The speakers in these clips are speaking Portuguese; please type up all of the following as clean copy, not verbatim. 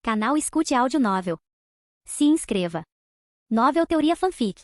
Canal Escute Áudio Novel. Se inscreva. Novel Teoria Fanfic.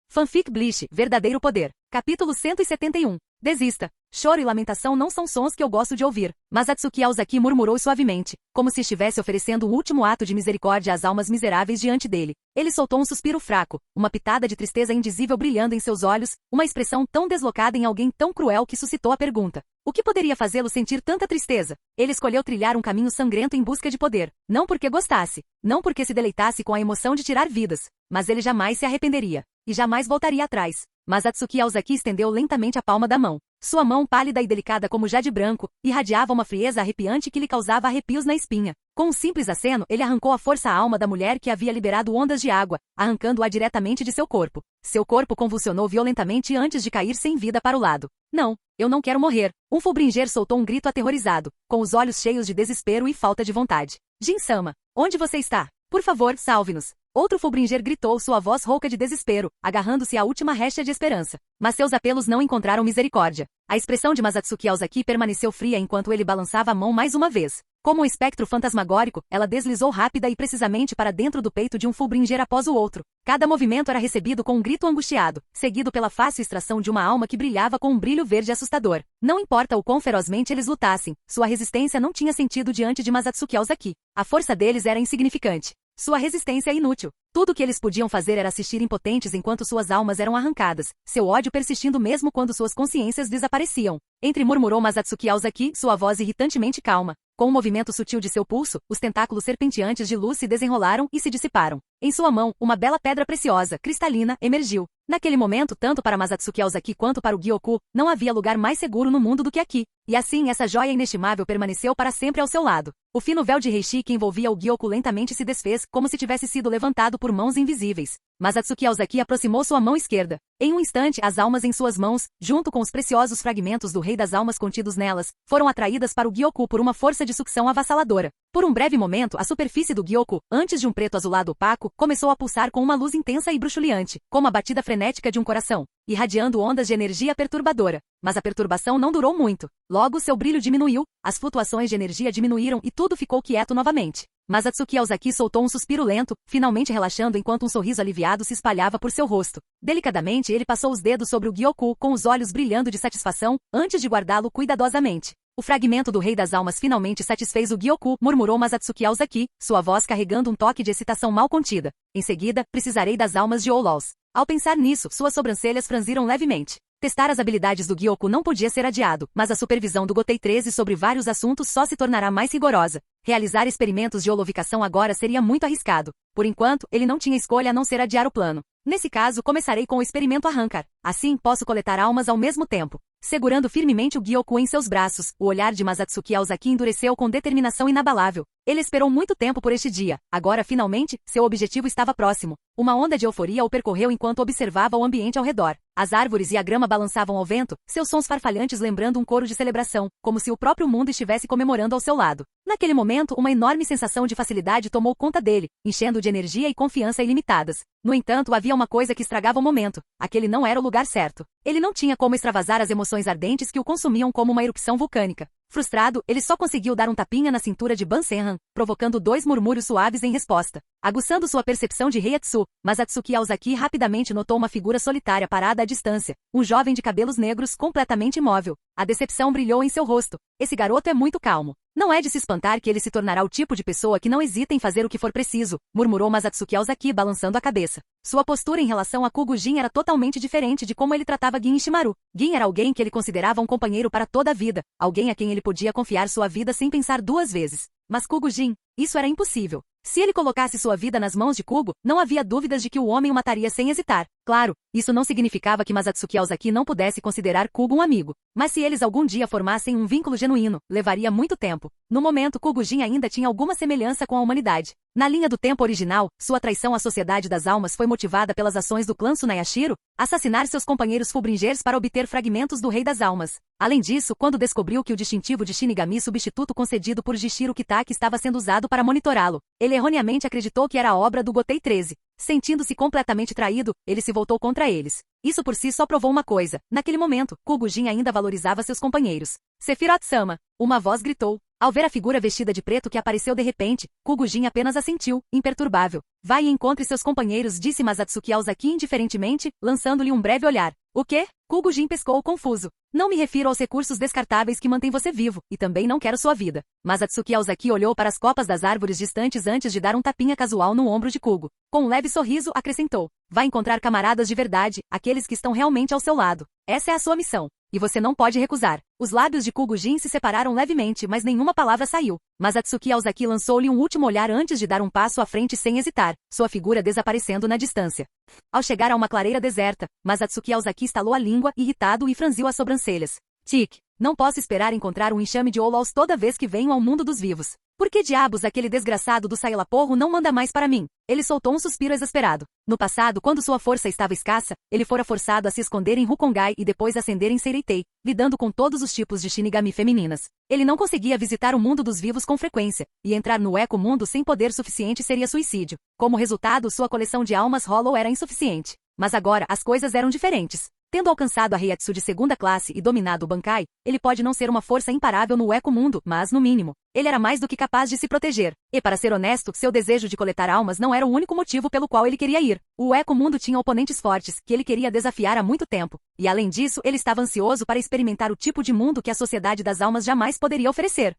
Fanfic Bleach, Verdadeiro Poder. Capítulo 171. Desista. Choro e lamentação não são sons que eu gosto de ouvir. Mas Atsuki Aozaki murmurou suavemente, como se estivesse oferecendo um último ato de misericórdia às almas miseráveis diante dele. Ele soltou um suspiro fraco, uma pitada de tristeza indizível brilhando em seus olhos, uma expressão tão deslocada em alguém tão cruel que suscitou a pergunta. O que poderia fazê-lo sentir tanta tristeza? Ele escolheu trilhar um caminho sangrento em busca de poder. Não porque gostasse, não porque se deleitasse com a emoção de tirar vidas, mas ele jamais se arrependeria. E jamais voltaria atrás. Mas Atsuki Aozaki estendeu lentamente a palma da mão. Sua mão pálida e delicada como jade branco, irradiava uma frieza arrepiante que lhe causava arrepios na espinha. Com um simples aceno, ele arrancou a força à alma da mulher que havia liberado ondas de água, arrancando-a diretamente de seu corpo. Seu corpo convulsionou violentamente antes de cair sem vida para o lado. Não, eu não quero morrer. Um Fullbringer soltou um grito aterrorizado, com os olhos cheios de desespero e falta de vontade. Jin-sama, onde você está? Por favor, salve-nos. Outro Fullbringer gritou, sua voz rouca de desespero, agarrando-se à última rédea de esperança. Mas seus apelos não encontraram misericórdia. A expressão de Masatsuki Aozaki permaneceu fria enquanto ele balançava a mão mais uma vez. Como um espectro fantasmagórico, ela deslizou rápida e precisamente para dentro do peito de um Fullbringer após o outro. Cada movimento era recebido com um grito angustiado, seguido pela fácil extração de uma alma que brilhava com um brilho verde assustador. Não importa o quão ferozmente eles lutassem, sua resistência não tinha sentido diante de Masatsuki Aozaki. A força deles era insignificante. Sua resistência é inútil. Tudo o que eles podiam fazer era assistir impotentes enquanto suas almas eram arrancadas, seu ódio persistindo mesmo quando suas consciências desapareciam. Murmurou Masatsuki Aozaki, sua voz irritantemente calma. Com um movimento sutil de seu pulso, os tentáculos serpenteantes de luz se desenrolaram e se dissiparam. Em sua mão, uma bela pedra preciosa, cristalina, emergiu. Naquele momento, tanto para Masatsuki Aozaki quanto para o Gyokkou, não havia lugar mais seguro no mundo do que aqui. E assim essa joia inestimável permaneceu para sempre ao seu lado. O fino véu de reishi que envolvia o Gyokkou lentamente se desfez, como se tivesse sido levantado por mãos invisíveis. Masatsuki Aozaki aproximou sua mão esquerda. Em um instante, as almas em suas mãos, junto com os preciosos fragmentos do Rei das Almas contidos nelas, foram atraídas para o Gyokkou por uma força de sucção avassaladora. Por um breve momento, a superfície do Gyokkou, antes de um preto azulado opaco, começou a pulsar com uma luz intensa e bruxuleante, como a batida frenética de um coração, irradiando ondas de energia perturbadora. Mas a perturbação não durou muito. Logo, seu brilho diminuiu, as flutuações de energia diminuíram e tudo ficou quieto novamente. Mas Atsuki Aozaki soltou um suspiro lento, finalmente relaxando enquanto um sorriso aliviado se espalhava por seu rosto. Delicadamente, ele passou os dedos sobre o Gyokkou com os olhos brilhando de satisfação, antes de guardá-lo cuidadosamente. O fragmento do Rei das Almas finalmente satisfez o Gyokkou, murmurou Masatsuki Aozaki, sua voz carregando um toque de excitação mal contida. Em seguida, precisarei das almas de Olols. Ao pensar nisso, suas sobrancelhas franziram levemente. Testar as habilidades do Gyokkou não podia ser adiado, mas a supervisão do Gotei 13 sobre vários assuntos só se tornará mais rigorosa. Realizar experimentos de holovicação agora seria muito arriscado. Por enquanto, ele não tinha escolha a não ser adiar o plano. Nesse caso, começarei com o experimento Arrancar. Assim, posso coletar almas ao mesmo tempo. Segurando firmemente o Gyokkou em seus braços, o olhar de Masatsuki Aozaki endureceu com determinação inabalável. Ele esperou muito tempo por este dia. Agora, finalmente, seu objetivo estava próximo. Uma onda de euforia o percorreu enquanto observava o ambiente ao redor. As árvores e a grama balançavam ao vento, seus sons farfalhantes lembrando um coro de celebração, como se o próprio mundo estivesse comemorando ao seu lado. Naquele momento, uma enorme sensação de facilidade tomou conta dele, enchendo-o de energia e confiança ilimitadas. No entanto, havia uma coisa que estragava o momento. Aquele não era o lugar certo. Ele não tinha como extravasar as emoções ardentes que o consumiam como uma erupção vulcânica. Frustrado, ele só conseguiu dar um tapinha na cintura de Ban Senran, provocando 2 murmúrios suaves em resposta. Aguçando sua percepção de Heiatsu, mas Atsuki Aozaki rapidamente notou uma figura solitária parada à distância, um jovem de cabelos negros completamente imóvel. A decepção brilhou em seu rosto. Esse garoto é muito calmo. Não é de se espantar que ele se tornará o tipo de pessoa que não hesita em fazer o que for preciso, murmurou Masatsuki Aozaki balançando a cabeça. Sua postura em relação a Kugu-jin era totalmente diferente de como ele tratava Gin Ishimaru. Gin era alguém que ele considerava um companheiro para toda a vida, alguém a quem ele podia confiar sua vida sem pensar 2 vezes. Mas Kugu-jin, isso era impossível. Se ele colocasse sua vida nas mãos de Kugo, não havia dúvidas de que o homem o mataria sem hesitar. Claro, isso não significava que Masatsuki Aozaki não pudesse considerar Kugo um amigo. Mas se eles algum dia formassem um vínculo genuíno, levaria muito tempo. No momento, Kugu-jin ainda tinha alguma semelhança com a humanidade. Na linha do tempo original, sua traição à Sociedade das Almas foi motivada pelas ações do clã Tsunayashiro, assassinar seus companheiros Fullbringers para obter fragmentos do Rei das Almas. Além disso, quando descobriu que o distintivo de Shinigami substituto concedido por Jishiro Kitaki estava sendo usado para monitorá-lo, ele erroneamente acreditou que era a obra do Gotei 13. Sentindo-se completamente traído, ele se voltou contra eles. Isso por si só provou uma coisa. Naquele momento, Kugu-jin ainda valorizava seus companheiros. Sephiroth-sama, uma voz gritou. Ao ver a figura vestida de preto que apareceu de repente, Kugujin apenas assentiu, imperturbável. Vai e encontre seus companheiros, disse Masatsuki Aozaki indiferentemente, lançando-lhe um breve olhar. O quê? Kugujin pescou confuso. Não me refiro aos recursos descartáveis que mantêm você vivo, e também não quero sua vida. Masatsuki Aozaki olhou para as copas das árvores distantes antes de dar um tapinha casual no ombro de Kugo. Com um leve sorriso, acrescentou. Vai encontrar camaradas de verdade, aqueles que estão realmente ao seu lado. Essa é a sua missão. E você não pode recusar. Os lábios de Kugujin se separaram levemente, mas nenhuma palavra saiu. Masatsuki Aozaki lançou-lhe um último olhar antes de dar um passo à frente sem hesitar, sua figura desaparecendo na distância. Ao chegar a uma clareira deserta, Masatsuki Aozaki estalou a língua, irritado, e franziu as sobrancelhas. Tic. Não posso esperar encontrar um enxame de Oulaus toda vez que venho ao mundo dos vivos. Por que diabos aquele desgraçado do Sailaporro não manda mais para mim? Ele soltou um suspiro exasperado. No passado, quando sua força estava escassa, ele fora forçado a se esconder em Rukongai e depois ascender em Seireitei, lidando com todos os tipos de Shinigami femininas. Ele não conseguia visitar o mundo dos vivos com frequência, e entrar no Eco-mundo sem poder suficiente seria suicídio. Como resultado, sua coleção de almas Hollow era insuficiente. Mas agora, as coisas eram diferentes. Tendo alcançado a Reiatsu de segunda classe e dominado o Bankai, ele pode não ser uma força imparável no Eco-mundo, mas, no mínimo, ele era mais do que capaz de se proteger. E, para ser honesto, seu desejo de coletar almas não era o único motivo pelo qual ele queria ir. O Eco-mundo tinha oponentes fortes, que ele queria desafiar há muito tempo. E, além disso, ele estava ansioso para experimentar o tipo de mundo que a Sociedade das Almas jamais poderia oferecer.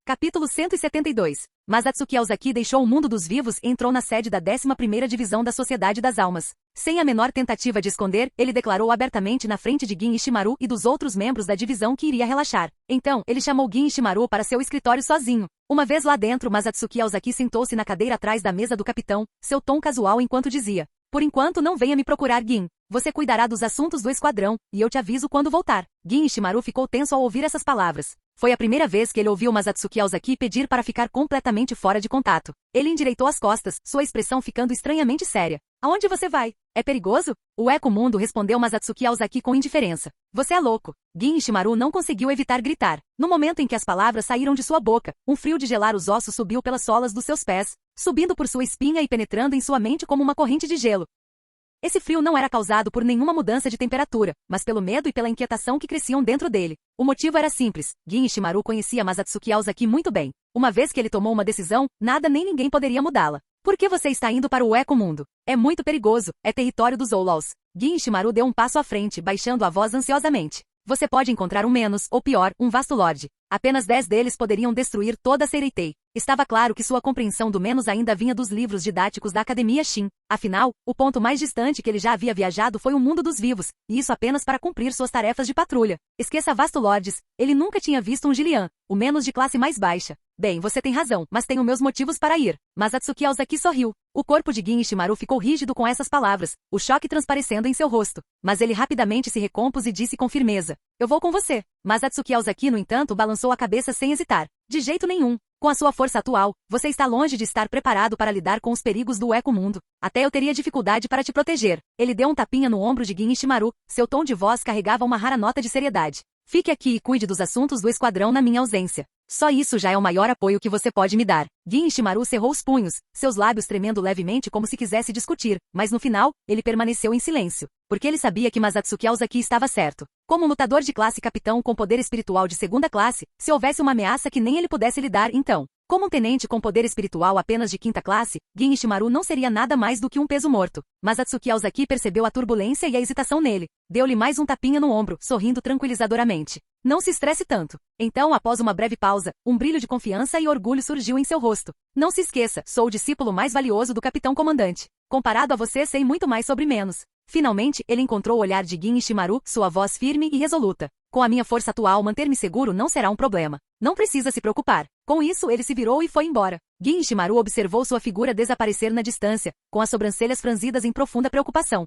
Capítulo 172. Masatsuki Aozaki deixou o mundo dos vivos e entrou na sede da 11ª Divisão da Sociedade das Almas. Sem a menor tentativa de esconder, ele declarou abertamente na frente de Gin Ishimaru e dos outros membros da divisão que iria relaxar. Então, ele chamou Gin Ishimaru para seu escritório sozinho. Uma vez lá dentro, Masatsuki Aozaki sentou-se na cadeira atrás da mesa do capitão, seu tom casual enquanto dizia: Por enquanto não venha me procurar, Gin. Você cuidará dos assuntos do esquadrão, e eu te aviso quando voltar. Gin Ishimaru ficou tenso ao ouvir essas palavras. Foi a primeira vez que ele ouviu Masatsuki Aozaki pedir para ficar completamente fora de contato. Ele endireitou as costas, sua expressão ficando estranhamente séria. Aonde você vai? É perigoso? O Eco-mundo respondeu Masatsuki Aozaki com indiferença. Você é louco. Gin Ishimaru não conseguiu evitar gritar. No momento em que as palavras saíram de sua boca, um frio de gelar os ossos subiu pelas solas dos seus pés, subindo por sua espinha e penetrando em sua mente como uma corrente de gelo. Esse frio não era causado por nenhuma mudança de temperatura, mas pelo medo e pela inquietação que cresciam dentro dele. O motivo era simples. Gin Ishimaru conhecia Masatsuki Aozaki muito bem. Uma vez que ele tomou uma decisão, nada nem ninguém poderia mudá-la. Por que você está indo para o Eco-mundo? É muito perigoso, é território dos Oulaus. Gin Ishimaru deu um passo à frente, baixando a voz ansiosamente. Você pode encontrar um menos, ou pior, um vasto lorde. Apenas 10 deles poderiam destruir toda a Seireitei. Estava claro que sua compreensão do menos ainda vinha dos livros didáticos da Academia Shin. Afinal, o ponto mais distante que ele já havia viajado foi o mundo dos vivos, e isso apenas para cumprir suas tarefas de patrulha. Esqueça Vasto Lordes, ele nunca tinha visto um Gillian, o menos de classe mais baixa. Bem, você tem razão, mas tenho meus motivos para ir. Masatsuki Aozaki sorriu. O corpo de Gin Ishimaru ficou rígido com essas palavras, o choque transparecendo em seu rosto. Mas ele rapidamente se recompôs e disse com firmeza: Eu vou com você. Masatsuki Aozaki, no entanto, balançou a cabeça sem hesitar. De jeito nenhum. Com a sua força atual, você está longe de estar preparado para lidar com os perigos do Eco-mundo. Até eu teria dificuldade para te proteger. Ele deu um tapinha no ombro de Gin Ishimaru, seu tom de voz carregava uma rara nota de seriedade. Fique aqui e cuide dos assuntos do esquadrão na minha ausência. Só isso já é o maior apoio que você pode me dar. Gin Ishimaru cerrou os punhos, seus lábios tremendo levemente como se quisesse discutir, mas no final, ele permaneceu em silêncio. Porque ele sabia que Masatsuki Aozaki estava certo. Como um lutador de classe capitão com poder espiritual de segunda classe, se houvesse uma ameaça que nem ele pudesse lidar, então. Como um tenente com poder espiritual apenas de quinta classe, Gin Ishimaru não seria nada mais do que um peso morto. Masatsuki Aozaki percebeu a turbulência e a hesitação nele. Deu-lhe mais um tapinha no ombro, sorrindo tranquilizadoramente. Não se estresse tanto. Então, após uma breve pausa, um brilho de confiança e orgulho surgiu em seu rosto. Não se esqueça, sou o discípulo mais valioso do capitão comandante. Comparado a você, sei muito mais sobre menos. Finalmente, ele encontrou o olhar de Gin Ishimaru, sua voz firme e resoluta. Com a minha força atual, manter-me seguro não será um problema. Não precisa se preocupar. Com isso, ele se virou e foi embora. Gin Ishimaru observou sua figura desaparecer na distância, com as sobrancelhas franzidas em profunda preocupação.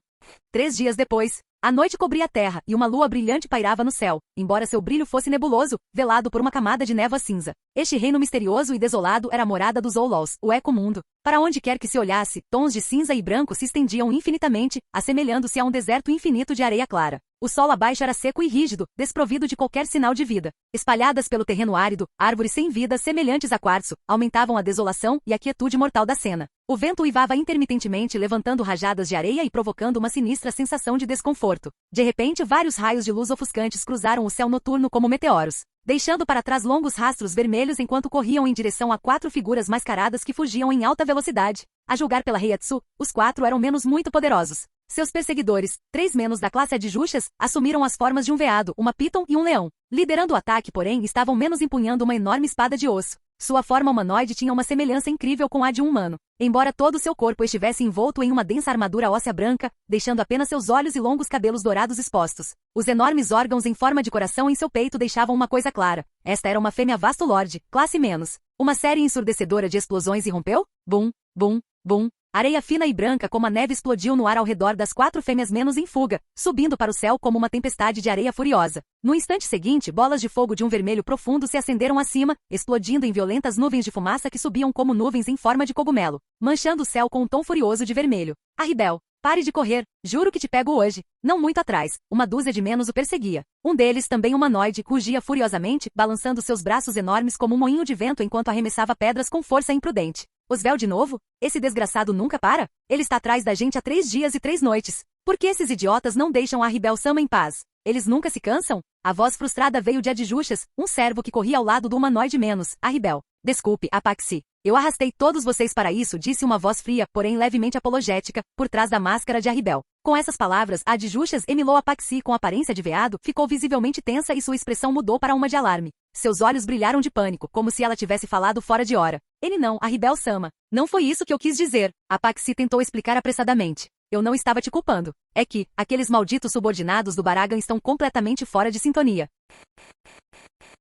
3 dias depois, a noite cobria a terra e uma lua brilhante pairava no céu, embora seu brilho fosse nebuloso, velado por uma camada de névoa cinza. Este reino misterioso e desolado era a morada dos Oulaus, o Eco-mundo. Para onde quer que se olhasse, tons de cinza e branco se estendiam infinitamente, assemelhando-se a um deserto infinito de areia clara. O solo abaixo era seco e rígido, desprovido de qualquer sinal de vida. Espalhadas pelo terreno árido, árvores sem vida semelhantes a quartzo, aumentavam a desolação e a quietude mortal da cena. O vento uivava intermitentemente, levantando rajadas de areia e provocando uma sinistra sensação de desconforto. De repente, vários raios de luz ofuscantes cruzaram o céu noturno como meteoros. deixando para trás longos rastros vermelhos enquanto corriam em direção a 4 figuras mascaradas que fugiam em alta velocidade. A julgar pela Heiatsu, os 4 eram menos muito poderosos. Seus perseguidores, 3 menos da classe Adjushas, assumiram as formas de um veado, uma piton e um leão. Liderando o ataque, porém, estavam menos empunhando uma enorme espada de osso. Sua forma humanoide tinha uma semelhança incrível com a de um humano, embora todo seu corpo estivesse envolto em uma densa armadura óssea branca, deixando apenas seus olhos e longos cabelos dourados expostos. Os enormes órgãos em forma de coração em seu peito deixavam uma coisa clara. Esta era uma fêmea Vasto Lorde, classe menos. Uma série ensurdecedora de explosões irrompeu? Bum, bum, bum. Areia fina e branca como a neve explodiu no ar ao redor das 4 fêmeas menos em fuga, subindo para o céu como uma tempestade de areia furiosa. No instante seguinte, bolas de fogo de um vermelho profundo se acenderam acima, explodindo em violentas nuvens de fumaça que subiam como nuvens em forma de cogumelo, manchando o céu com um tom furioso de vermelho. Arribel, pare de correr, juro que te pego hoje. Não muito atrás, uma dúzia de menos o perseguia. Um deles, também humanoide, rugia furiosamente, balançando seus braços enormes como um moinho de vento enquanto arremessava pedras com força imprudente. Osvel de novo? Esse desgraçado nunca para? Ele está atrás da gente há 3 dias e 3 noites. Por que esses idiotas não deixam a Arribel-sama em paz? Eles nunca se cansam? A voz frustrada veio de Adjushas, um servo que corria ao lado do humanoide menos, Arribel. Desculpe, Apaxi. Eu arrastei todos vocês para isso, disse uma voz fria, porém levemente apologética, por trás da máscara de Arribel. Com essas palavras, Adjushas emilou Apaxi com aparência de veado, ficou visivelmente tensa e sua expressão mudou para uma de alarme. Seus olhos brilharam de pânico, como se ela tivesse falado fora de hora. Ele não, Arribel-sama. Não foi isso que eu quis dizer. Apaxi tentou explicar apressadamente. Eu não estava te culpando. É que, aqueles malditos subordinados do Baragan estão completamente fora de sintonia.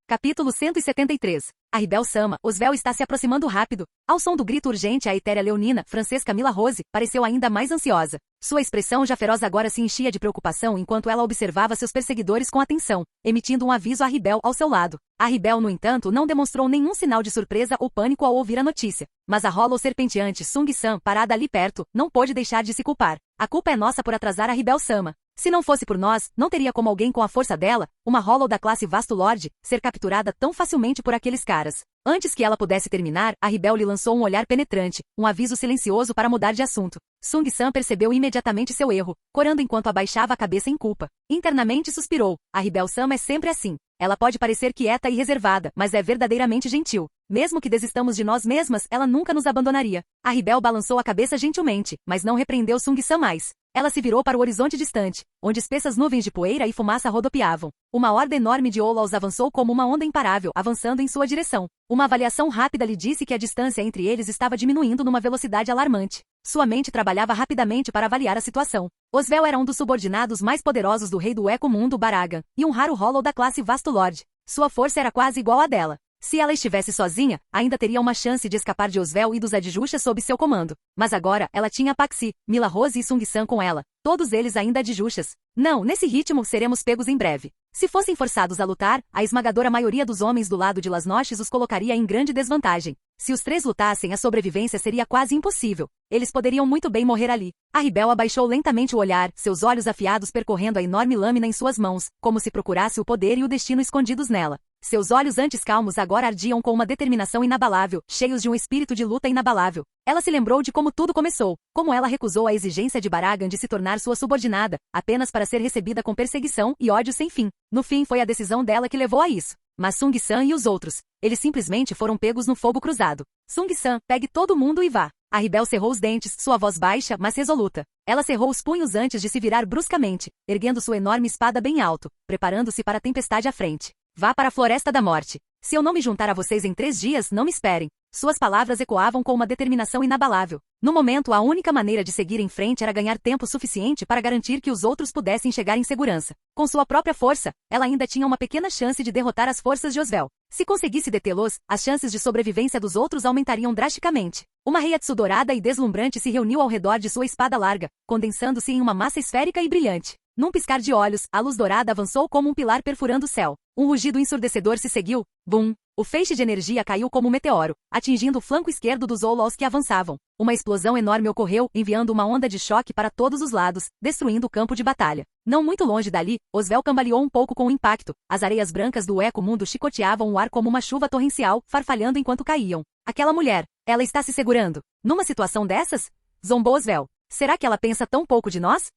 Capítulo 173. Arribel-sama, Osvel está se aproximando rápido. Ao som do grito urgente, a etérea leonina, Francesca Mila Rose, pareceu ainda mais ansiosa. Sua expressão já feroz agora se enchia de preocupação enquanto ela observava seus perseguidores com atenção, emitindo um aviso a Arribel ao seu lado. Arribel, no entanto, não demonstrou nenhum sinal de surpresa ou pânico ao ouvir a notícia. Mas a Hollow serpenteante Sung-san, parada ali perto, não pôde deixar de se culpar. A culpa é nossa por atrasar Arribel-sama. Se não fosse por nós, não teria como alguém com a força dela, uma Hollow da classe Vasto Lorde, ser capturada tão facilmente por aqueles caras. Antes que ela pudesse terminar, Arribel lhe lançou um olhar penetrante, um aviso silencioso para mudar de assunto. Sung-san percebeu imediatamente seu erro, corando enquanto abaixava a cabeça em culpa. Internamente suspirou. Arribel-sama é sempre assim. Ela pode parecer quieta e reservada, mas é verdadeiramente gentil. Mesmo que desistamos de nós mesmas, ela nunca nos abandonaria. Arribel balançou a cabeça gentilmente, mas não repreendeu Sung-san mais. Ela se virou para o horizonte distante, onde espessas nuvens de poeira e fumaça rodopiavam. Uma horda enorme de Olaus avançou como uma onda imparável, avançando em sua direção. Uma avaliação rápida lhe disse que a distância entre eles estava diminuindo numa velocidade alarmante. Sua mente trabalhava rapidamente para avaliar a situação. Osvel era um dos subordinados mais poderosos do rei do Eco-mundo Baragan, e um raro Hollow da classe Vasto Lorde. Sua força era quase igual à dela. Se ela estivesse sozinha, ainda teria uma chance de escapar de Osvel e dos Adjushas sob seu comando. Mas agora, ela tinha Apaxi, Mila Rose e Sung-san com ela. Todos eles ainda Adjushas. Não, nesse ritmo seremos pegos em breve. Se fossem forçados a lutar, a esmagadora maioria dos homens do lado de Las Noches os colocaria em grande desvantagem. Se os 3 lutassem, a sobrevivência seria quase impossível. Eles poderiam muito bem morrer ali. Arribel abaixou lentamente o olhar, seus olhos afiados percorrendo a enorme lâmina em suas mãos, como se procurasse o poder e o destino escondidos nela. Seus olhos antes calmos agora ardiam com uma determinação inabalável, cheios de um espírito de luta inabalável. Ela se lembrou de como tudo começou, como ela recusou a exigência de Baragan de se tornar sua subordinada, apenas para ser recebida com perseguição e ódio sem fim. No fim foi a decisão dela que levou a isso. Mas Sung-san e os outros, eles simplesmente foram pegos no fogo cruzado. Sung-san, pegue todo mundo e vá. Arribel cerrou os dentes, sua voz baixa, mas resoluta. Ela cerrou os punhos antes de se virar bruscamente, erguendo sua enorme espada bem alto, preparando-se para a tempestade à frente. Vá para a Floresta da Morte. Se eu não me juntar a vocês em 3 dias, não me esperem. Suas palavras ecoavam com uma determinação inabalável. No momento, a única maneira de seguir em frente era ganhar tempo suficiente para garantir que os outros pudessem chegar em segurança. Com sua própria força, ela ainda tinha uma pequena chance de derrotar as forças de Osvel. Se conseguisse detê-los, as chances de sobrevivência dos outros aumentariam drasticamente. Uma Heiatsu dourada e deslumbrante se reuniu ao redor de sua espada larga, condensando-se em uma massa esférica e brilhante. Num piscar de olhos, a luz dourada avançou como um pilar perfurando o céu. Um rugido ensurdecedor se seguiu. Bum! O feixe de energia caiu como um meteoro, atingindo o flanco esquerdo dos Olaus que avançavam. Uma explosão enorme ocorreu, enviando uma onda de choque para todos os lados, destruindo o campo de batalha. Não muito longe dali, Osvel cambaleou um pouco com o impacto. As areias brancas do Eco-mundo chicoteavam o ar como uma chuva torrencial, farfalhando enquanto caíam. Aquela mulher, ela está se segurando. Numa situação dessas? Zombou Osvel. Será que ela pensa tão pouco de nós?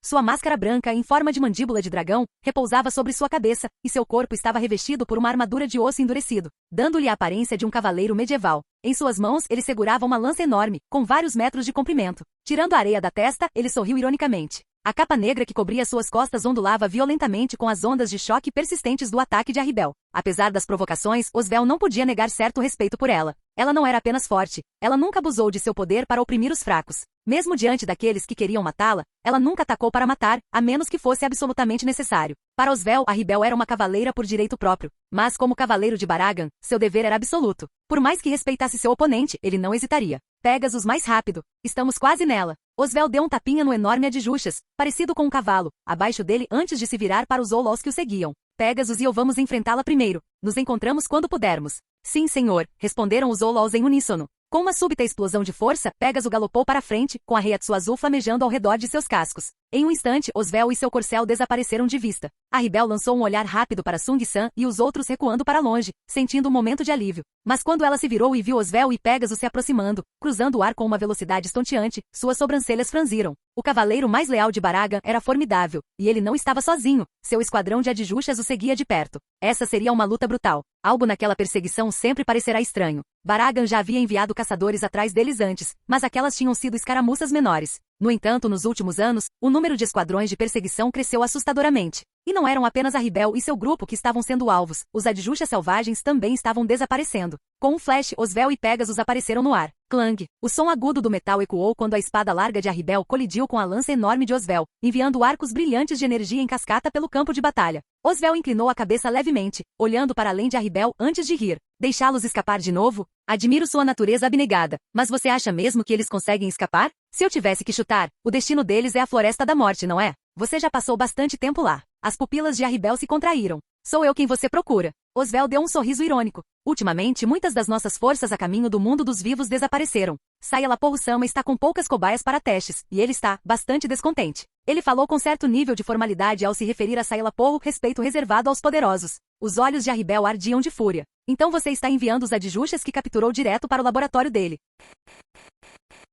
Sua máscara branca, em forma de mandíbula de dragão, repousava sobre sua cabeça, e seu corpo estava revestido por uma armadura de osso endurecido, dando-lhe a aparência de um cavaleiro medieval. Em suas mãos, ele segurava uma lança enorme, com vários metros de comprimento. Tirando a areia da testa, ele sorriu ironicamente. A capa negra que cobria suas costas ondulava violentamente com as ondas de choque persistentes do ataque de Arribel. Apesar das provocações, Osvel não podia negar certo respeito por ela. Ela não era apenas forte, ela nunca abusou de seu poder para oprimir os fracos. Mesmo diante daqueles que queriam matá-la, ela nunca atacou para matar, a menos que fosse absolutamente necessário. Para Osvel, Arribel era uma cavaleira por direito próprio, mas como cavaleiro de Baragan, seu dever era absoluto. Por mais que respeitasse seu oponente, ele não hesitaria. Pegasus mais rápido. Estamos quase nela. Osvel deu um tapinha no enorme Adjuxas, parecido com um cavalo, abaixo dele antes de se virar para os Zolols que o seguiam. Pegasus e eu vamos enfrentá-la primeiro. Nos encontramos quando pudermos. Sim, senhor, responderam os Zolols em uníssono. Com uma súbita explosão de força, Pegasus galopou para a frente, com a Reiatsu azul flamejando ao redor de seus cascos. Em um instante, Osvel e seu corcel desapareceram de vista. Arribel lançou um olhar rápido para Sung-san e os outros recuando para longe, sentindo um momento de alívio. Mas quando ela se virou e viu Osvel e Pegasus se aproximando, cruzando o ar com uma velocidade estonteante, suas sobrancelhas franziram. O cavaleiro mais leal de Baragan era formidável, e ele não estava sozinho. Seu esquadrão de Adjuxas o seguia de perto. Essa seria uma luta brutal. Algo naquela perseguição sempre parecerá estranho. Baragan já havia enviado caçadores atrás deles antes, mas aquelas tinham sido escaramuças menores. No entanto, nos últimos anos, o número de esquadrões de perseguição cresceu assustadoramente. E não eram apenas Arribel e seu grupo que estavam sendo alvos, os Adjuxas selvagens também estavam desaparecendo. Com um flash, Osvel e Pegasus apareceram no ar. Clang! O som agudo do metal ecoou quando a espada larga de Arribel colidiu com a lança enorme de Osvel, enviando arcos brilhantes de energia em cascata pelo campo de batalha. Osvel inclinou a cabeça levemente, olhando para além de Arribel antes de rir. Deixá-los escapar de novo? Admiro sua natureza abnegada, mas você acha mesmo que eles conseguem escapar? Se eu tivesse que chutar, o destino deles é a Floresta da Morte, não é? Você já passou bastante tempo lá. As pupilas de Arribel se contraíram. Sou eu quem você procura. Osvel deu um sorriso irônico. Ultimamente, muitas das nossas forças a caminho do mundo dos vivos desapareceram. Sayalaporro-sama está com poucas cobaias para testes, e ele está bastante descontente. Ele falou com certo nível de formalidade ao se referir a Sayalaporro, respeito reservado aos poderosos. Os olhos de Arribel ardiam de fúria. Então você está enviando os Adjuxas que capturou direto para o laboratório dele.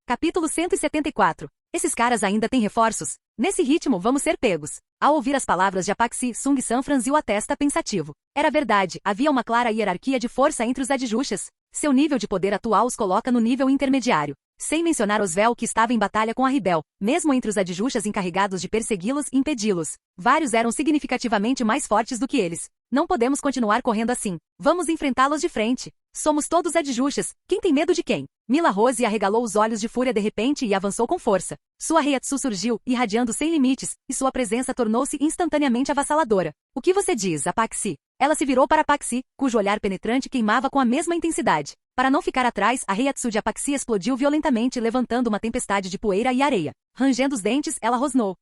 Capítulo 174. Esses caras ainda têm reforços? Nesse ritmo vamos ser pegos. Ao ouvir as palavras de Apaxi, Sung-san franziu a testa pensativo. Era verdade, havia uma clara hierarquia de força entre os Adjuxas. Seu nível de poder atual os coloca no nível intermediário. Sem mencionar Osvel que estava em batalha com Arribel, mesmo entre os Adjuxas encarregados de persegui-los e impedi-los. Vários eram significativamente mais fortes do que eles. Não podemos continuar correndo assim. Vamos enfrentá-los de frente. Somos todos Adjuxas. Quem tem medo de quem? Mila Rose arregalou os olhos de fúria de repente e avançou com força. Sua Reiatsu surgiu, irradiando sem limites, e sua presença tornou-se instantaneamente avassaladora. O que você diz, Apaxi? Ela se virou para Apaxi, cujo olhar penetrante queimava com a mesma intensidade. Para não ficar atrás, a Reiatsu de Apaxi explodiu violentamente, levantando uma tempestade de poeira e areia. Rangendo os dentes, ela rosnou.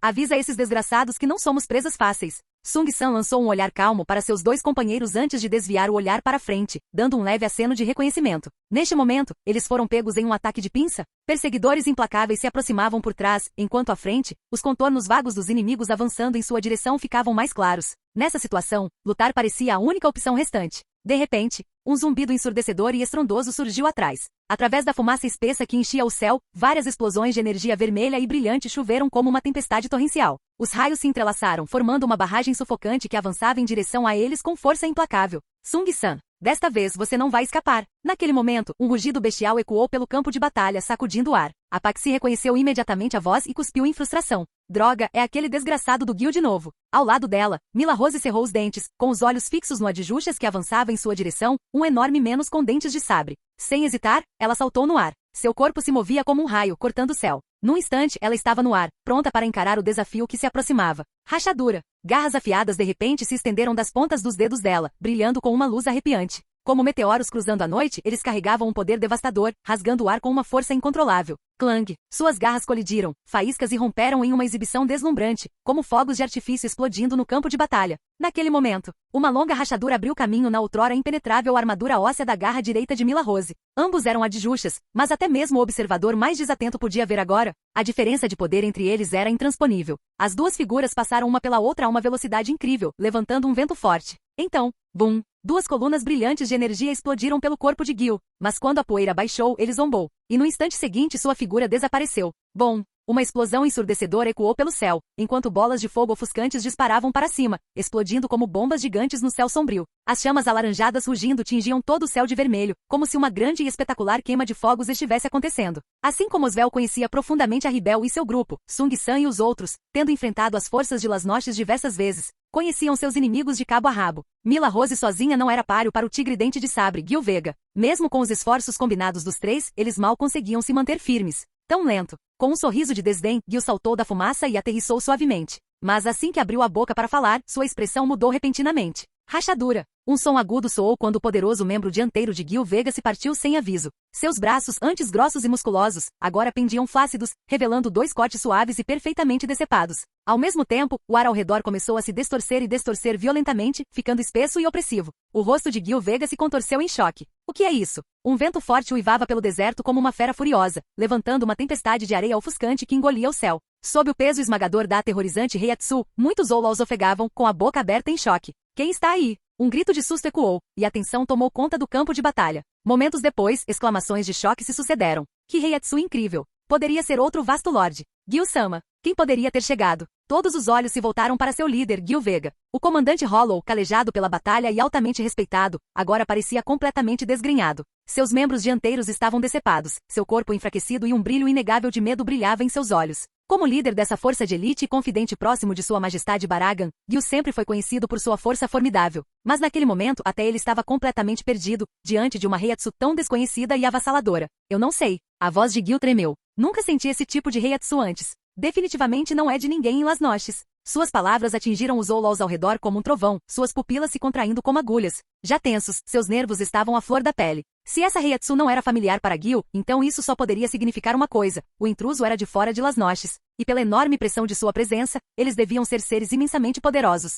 Avisa esses desgraçados que não somos presas fáceis. Sung-san lançou um olhar calmo para seus dois companheiros antes de desviar o olhar para frente, dando um leve aceno de reconhecimento. Neste momento, eles foram pegos em um ataque de pinça? Perseguidores implacáveis se aproximavam por trás, enquanto à frente, os contornos vagos dos inimigos avançando em sua direção ficavam mais claros. Nessa situação, lutar parecia a única opção restante. De repente, um zumbido ensurdecedor e estrondoso surgiu atrás. Através da fumaça espessa que enchia o céu, várias explosões de energia vermelha e brilhante choveram como uma tempestade torrencial. Os raios se entrelaçaram, formando uma barragem sufocante que avançava em direção a eles com força implacável. Sung-san, desta vez você não vai escapar. Naquele momento, um rugido bestial ecoou pelo campo de batalha, sacudindo o ar. Apaxi reconheceu imediatamente a voz e cuspiu em frustração. Droga, é aquele desgraçado do Gil de novo. Ao lado dela, Mila Rose cerrou os dentes, com os olhos fixos no Adjuxas que avançava em sua direção, um enorme menos com dentes de sabre. Sem hesitar, ela saltou no ar. Seu corpo se movia como um raio, cortando o céu. Num instante, ela estava no ar, pronta para encarar o desafio que se aproximava. Rachadura! Garras afiadas de repente se estenderam das pontas dos dedos dela, brilhando com uma luz arrepiante. Como meteoros cruzando a noite, eles carregavam um poder devastador, rasgando o ar com uma força incontrolável. Clang! Suas garras colidiram, faíscas irromperam em uma exibição deslumbrante, como fogos de artifício explodindo no campo de batalha. Naquele momento, uma longa rachadura abriu caminho na outrora impenetrável armadura óssea da garra direita de Mila Rose. Ambos eram Adjuxas, mas até mesmo o observador mais desatento podia ver agora. A diferença de poder entre eles era intransponível. As duas figuras passaram uma pela outra a uma velocidade incrível, levantando um vento forte. Então, bum! Duas colunas brilhantes de energia explodiram pelo corpo de Gil, mas quando a poeira baixou, ele zombou. E no instante seguinte sua figura desapareceu. Bom, Uma explosão ensurdecedora ecoou pelo céu, enquanto bolas de fogo ofuscantes disparavam para cima, explodindo como bombas gigantes no céu sombrio. As chamas alaranjadas rugindo tingiam todo o céu de vermelho, como se uma grande e espetacular queima de fogos estivesse acontecendo. Assim como Osvel conhecia profundamente a Ribel e seu grupo, Sung San e os outros, tendo enfrentado as forças de Las Noches diversas vezes, conheciam seus inimigos de cabo a rabo. Mila Rose sozinha não era páreo para o tigre dente de sabre, Gil Vega. Mesmo com os esforços combinados dos três, eles mal conseguiam se manter firmes. Tão lento. Com um sorriso de desdém, Gil saltou da fumaça e aterrissou suavemente. Mas assim que abriu a boca para falar, sua expressão mudou repentinamente. Rachadura. Um som agudo soou quando o poderoso membro dianteiro de Gil Vega se partiu sem aviso. Seus braços, antes grossos e musculosos, agora pendiam flácidos, revelando 2 cortes suaves e perfeitamente decepados. Ao mesmo tempo, o ar ao redor começou a se distorcer e distorcer violentamente, ficando espesso e opressivo. O rosto de Gil Vega se contorceu em choque. O que é isso? Um vento forte uivava pelo deserto como uma fera furiosa, levantando uma tempestade de areia ofuscante que engolia o céu. Sob o peso esmagador da aterrorizante Heiatsu, muitos Oulous ofegavam, com a boca aberta em choque. Quem está aí? Um grito de susto ecoou, e a tensão tomou conta do campo de batalha. Momentos depois, exclamações de choque se sucederam. Que Heiatsu incrível! Poderia ser outro vasto lorde. Gil-sama. Quem poderia ter chegado? Todos os olhos se voltaram para seu líder, Gil Vega. O comandante Hollow, calejado pela batalha e altamente respeitado, agora parecia completamente desgrenhado. Seus membros dianteiros estavam decepados, seu corpo enfraquecido e um brilho inegável de medo brilhava em seus olhos. Como líder dessa força de elite e confidente próximo de Sua Majestade Baragan, Gil sempre foi conhecido por sua força formidável. Mas naquele momento até ele estava completamente perdido, diante de uma Heiatsu tão desconhecida e avassaladora. Eu não sei. A voz de Gil tremeu. Nunca senti esse tipo de Heiatsu antes. Definitivamente não é de ninguém em Las Noches. Suas palavras atingiram os Oulous ao redor como um trovão, suas pupilas se contraindo como agulhas. Já tensos, seus nervos estavam à flor da pele. Se essa Heiatsu não era familiar para Gil, então isso só poderia significar uma coisa: o intruso era de fora de Las Noches. E pela enorme pressão de sua presença, eles deviam ser seres imensamente poderosos.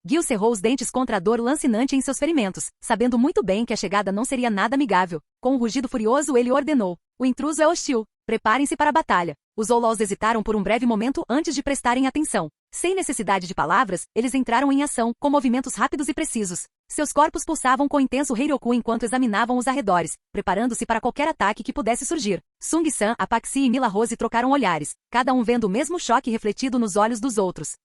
Gil cerrou os dentes contra a dor lancinante em seus ferimentos, sabendo muito bem que a chegada não seria nada amigável. Com um rugido furioso ele ordenou: o intruso é hostil. Preparem-se para a batalha. Os Oulous hesitaram por um breve momento antes de prestarem atenção. Sem necessidade de palavras, eles entraram em ação, com movimentos rápidos e precisos. Seus corpos pulsavam com intenso Heiryoku enquanto examinavam os arredores, preparando-se para qualquer ataque que pudesse surgir. Sung San, Apaxi e Mila Rose trocaram olhares, cada um vendo o mesmo choque refletido nos olhos dos outros.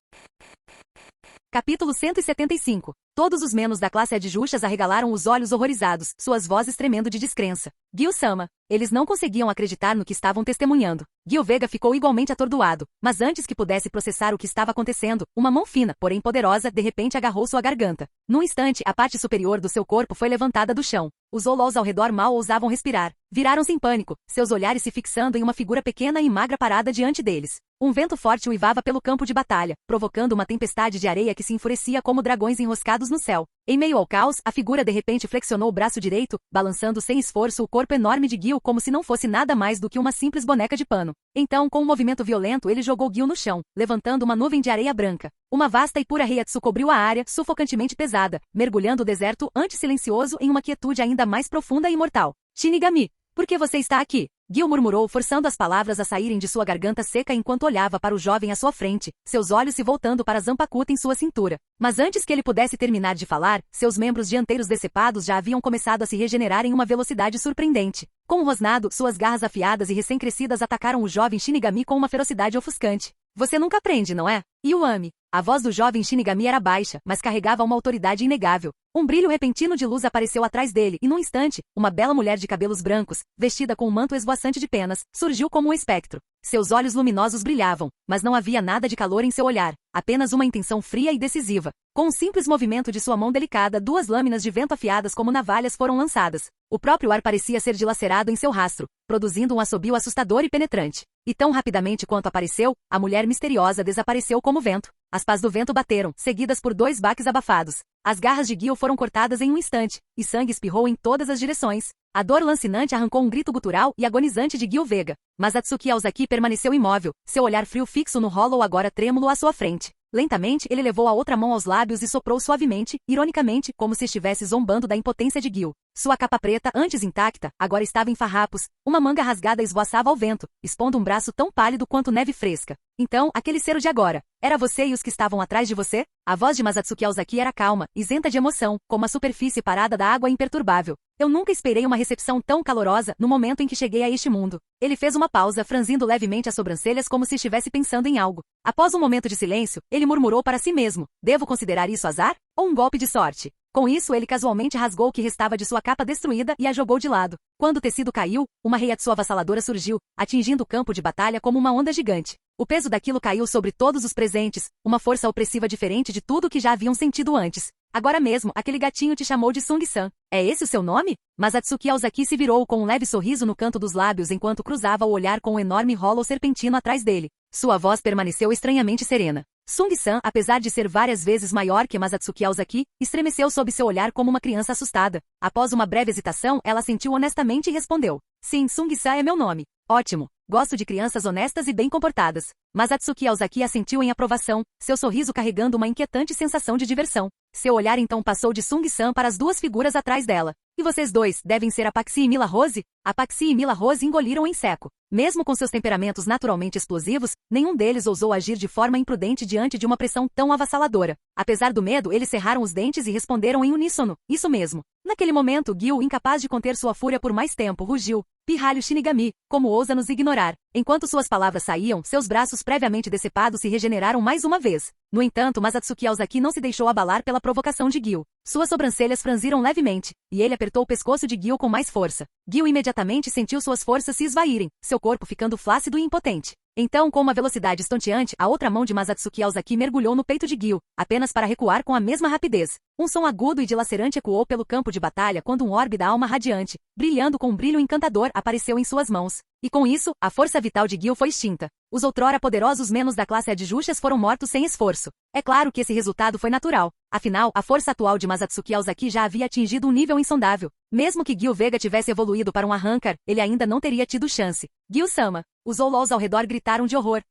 Capítulo 175. Todos os menos da classe Adjuxas arregalaram os olhos horrorizados, suas vozes tremendo de descrença. Gil-sama. Eles não conseguiam acreditar no que estavam testemunhando. Gil Vega ficou igualmente atordoado, mas antes que pudesse processar o que estava acontecendo, uma mão fina, porém poderosa, de repente agarrou sua garganta. Num instante, a parte superior do seu corpo foi levantada do chão. Os Oulous ao redor mal ousavam respirar. Viraram-se em pânico, seus olhares se fixando em uma figura pequena e magra parada diante deles. Um vento forte uivava pelo campo de batalha, provocando uma tempestade de areia que se enfurecia como dragões enroscados no céu. Em meio ao caos, a figura de repente flexionou o braço direito, balançando sem esforço o corpo enorme de Gil como se não fosse nada mais do que uma simples boneca de pano. Então, com um movimento violento, ele jogou Gil no chão, levantando uma nuvem de areia branca. Uma vasta e pura Heiatsu cobriu a área, sufocantemente pesada, mergulhando o deserto antes silencioso em uma quietude ainda mais profunda e mortal. Shinigami, por que você está aqui? Gil murmurou, forçando as palavras a saírem de sua garganta seca enquanto olhava para o jovem à sua frente, seus olhos se voltando para a Zanpakuta em sua cintura. Mas antes que ele pudesse terminar de falar, seus membros dianteiros decepados já haviam começado a se regenerar em uma velocidade surpreendente. Com um rosnado, suas garras afiadas e recém-crescidas atacaram o jovem Shinigami com uma ferocidade ofuscante. Você nunca aprende, não é? Yuami. A voz do jovem Shinigami era baixa, mas carregava uma autoridade inegável. Um brilho repentino de luz apareceu atrás dele e, num instante, uma bela mulher de cabelos brancos, vestida com um manto esvoaçante de penas, surgiu como um espectro. Seus olhos luminosos brilhavam, mas não havia nada de calor em seu olhar, apenas uma intenção fria e decisiva. Com um simples movimento de sua mão delicada, 2 lâminas de vento afiadas como navalhas foram lançadas. O próprio ar parecia ser dilacerado em seu rastro, produzindo um assobio assustador e penetrante. E tão rapidamente quanto apareceu, a mulher misteriosa desapareceu como vento. As pás do vento bateram, seguidas por 2 baques abafados. As garras de Gil foram cortadas em um instante, e sangue espirrou em todas as direções. A dor lancinante arrancou um grito gutural e agonizante de Gil Vega. Mas Atsuki Aozaki permaneceu imóvel, seu olhar frio fixo no Hollow agora trêmulo à sua frente. Lentamente, ele levou a outra mão aos lábios e soprou suavemente, ironicamente, como se estivesse zombando da impotência de Gil. Sua capa preta, antes intacta, agora estava em farrapos, uma manga rasgada esvoaçava ao vento, expondo um braço tão pálido quanto neve fresca. Então, aquele ser de agora, era você e os que estavam atrás de você? A voz de Masatsuki Aozaki era calma, isenta de emoção, como a superfície parada da água imperturbável. Eu nunca esperei uma recepção tão calorosa no momento em que cheguei a este mundo. Ele fez uma pausa, franzindo levemente as sobrancelhas como se estivesse pensando em algo. Após um momento de silêncio, ele murmurou para si mesmo: devo considerar isso azar? Ou um golpe de sorte? Com isso, ele casualmente rasgou o que restava de sua capa destruída e a jogou de lado. Quando o tecido caiu, uma Reiatsu avassaladora surgiu, atingindo o campo de batalha como uma onda gigante. O peso daquilo caiu sobre todos os presentes, uma força opressiva diferente de tudo o que já haviam sentido antes. Agora mesmo, aquele gatinho te chamou de Sung-san. É esse o seu nome? Masatsuki Aozaki se virou com um leve sorriso no canto dos lábios enquanto cruzava o olhar com um enorme hollow serpentino atrás dele. Sua voz permaneceu estranhamente serena. Sung-san, apesar de ser várias vezes maior que Masatsuki Aozaki, estremeceu sob seu olhar como uma criança assustada. Após uma breve hesitação, ela sentiu honestamente e respondeu: sim, Sung-san é meu nome. Ótimo. Gosto de crianças honestas e bem comportadas. Masatsuki Aozaki assentiu em aprovação, seu sorriso carregando uma inquietante sensação de diversão. Seu olhar então passou de Sung-san para as duas figuras atrás dela. E vocês dois devem ser Apaxi e Mila Rose? Apaxi e Mila Rose engoliram em seco. Mesmo com seus temperamentos naturalmente explosivos, nenhum deles ousou agir de forma imprudente diante de uma pressão tão avassaladora. Apesar do medo, eles cerraram os dentes e responderam em uníssono: isso mesmo. Naquele momento, Gil, incapaz de conter sua fúria por mais tempo, rugiu: pirralho Shinigami, como ousa nos ignorar? Enquanto suas palavras saíam, seus braços previamente decepados se regeneraram mais uma vez. No entanto, Masatsuki Aozaki não se deixou abalar pela provocação de Gil. Suas sobrancelhas franziram levemente, e ele apertou o pescoço de Gil com mais força. Gil imediatamente sentiu suas forças se esvaírem, seu corpo ficando flácido e impotente. Então, com uma velocidade estonteante, a outra mão de Masatsuki Aozaki mergulhou no peito de Gil, apenas para recuar com a mesma rapidez. Um som agudo e dilacerante ecoou pelo campo de batalha quando um orbe da alma radiante, brilhando com um brilho encantador, apareceu em suas mãos. E com isso, a força vital de Gil foi extinta. Os outrora poderosos menos da classe Adjushas foram mortos sem esforço. É claro que esse resultado foi natural. Afinal, a força atual de Masatsuki Aozaki já havia atingido um nível insondável. Mesmo que Gil Vega tivesse evoluído para um arrancar, ele ainda não teria tido chance. Gil-sama. Os Oulows ao redor gritaram de horror.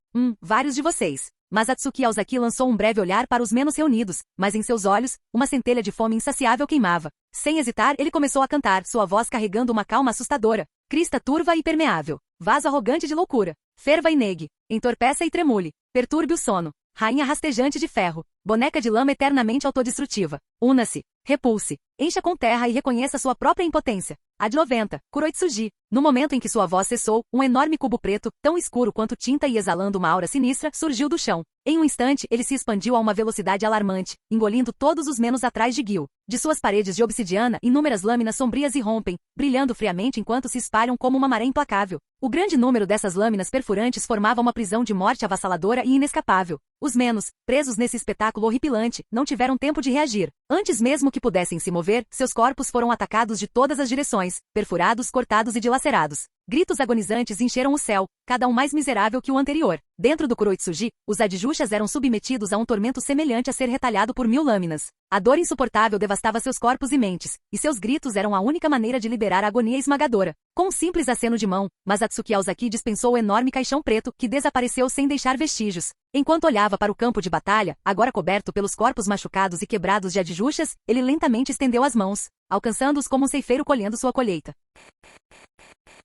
Vários de vocês. Masatsuki Aozaki lançou um breve olhar para os menos reunidos, mas em seus olhos, uma centelha de fome insaciável queimava. Sem hesitar, ele começou a cantar, sua voz carregando uma calma assustadora. Crista turva e permeável. Vaso arrogante de loucura. Ferva e negue. Entorpeça e tremule. Perturbe o sono. Rainha rastejante de ferro. Boneca de lama eternamente autodestrutiva. Una-se. Repulse. Encha com terra e reconheça sua própria impotência. Ad 90. Kuroitsuji. No momento em que sua voz cessou, um enorme cubo preto, tão escuro quanto tinta e exalando uma aura sinistra, surgiu do chão. Em um instante, ele se expandiu a uma velocidade alarmante, engolindo todos os menos atrás de Gil. De suas paredes de obsidiana, inúmeras lâminas sombrias irrompem, brilhando friamente enquanto se espalham como uma maré implacável. O grande número dessas lâminas perfurantes formava uma prisão de morte avassaladora e inescapável. Os menos, presos nesse espetáculo horripilante, não tiveram tempo de reagir. Antes mesmo que pudessem se mover, seus corpos foram atacados de todas as direções, perfurados, cortados e dilacerados. Gritos agonizantes encheram o céu, cada um mais miserável que o anterior. Dentro do Kuroitsuji, os Adjushas eram submetidos a um tormento semelhante a ser retalhado por 1000 lâminas. A dor insuportável devastava seus corpos e mentes, e seus gritos eram a única maneira de liberar a agonia esmagadora. Com um simples aceno de mão, Masatsuki Aozaki dispensou o enorme caixão preto, que desapareceu sem deixar vestígios. Enquanto olhava para o campo de batalha, agora coberto pelos corpos machucados e quebrados de Adjushas, ele lentamente estendeu as mãos, alcançando-os como um ceifeiro colhendo sua colheita.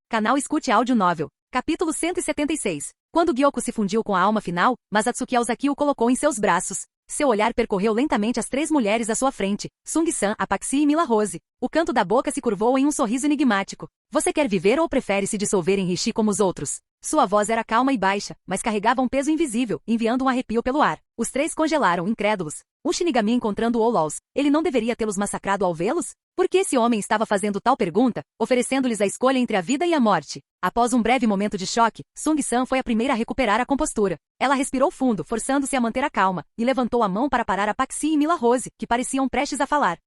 Canal Escute Áudio Novel. Capítulo 176. Quando Gyoko se fundiu com a alma final, Masatsuki Aozaki o colocou em seus braços. Seu olhar percorreu lentamente as 3 mulheres à sua frente, Sung-san, Apaxi e Mila Rose. O canto da boca se curvou em um sorriso enigmático. Você quer viver ou prefere se dissolver em Rishi como os outros? Sua voz era calma e baixa, mas carregava um peso invisível, enviando um arrepio pelo ar. Os 3 congelaram, incrédulos. O Shinigami encontrando Oulows, ele não deveria tê-los massacrado ao vê-los? Por que esse homem estava fazendo tal pergunta, oferecendo-lhes a escolha entre a vida e a morte? Após um breve momento de choque, Sung-san foi a primeira a recuperar a compostura. Ela respirou fundo, forçando-se a manter a calma, e levantou a mão para parar Apaxi e Mila Rose, que pareciam prestes a falar.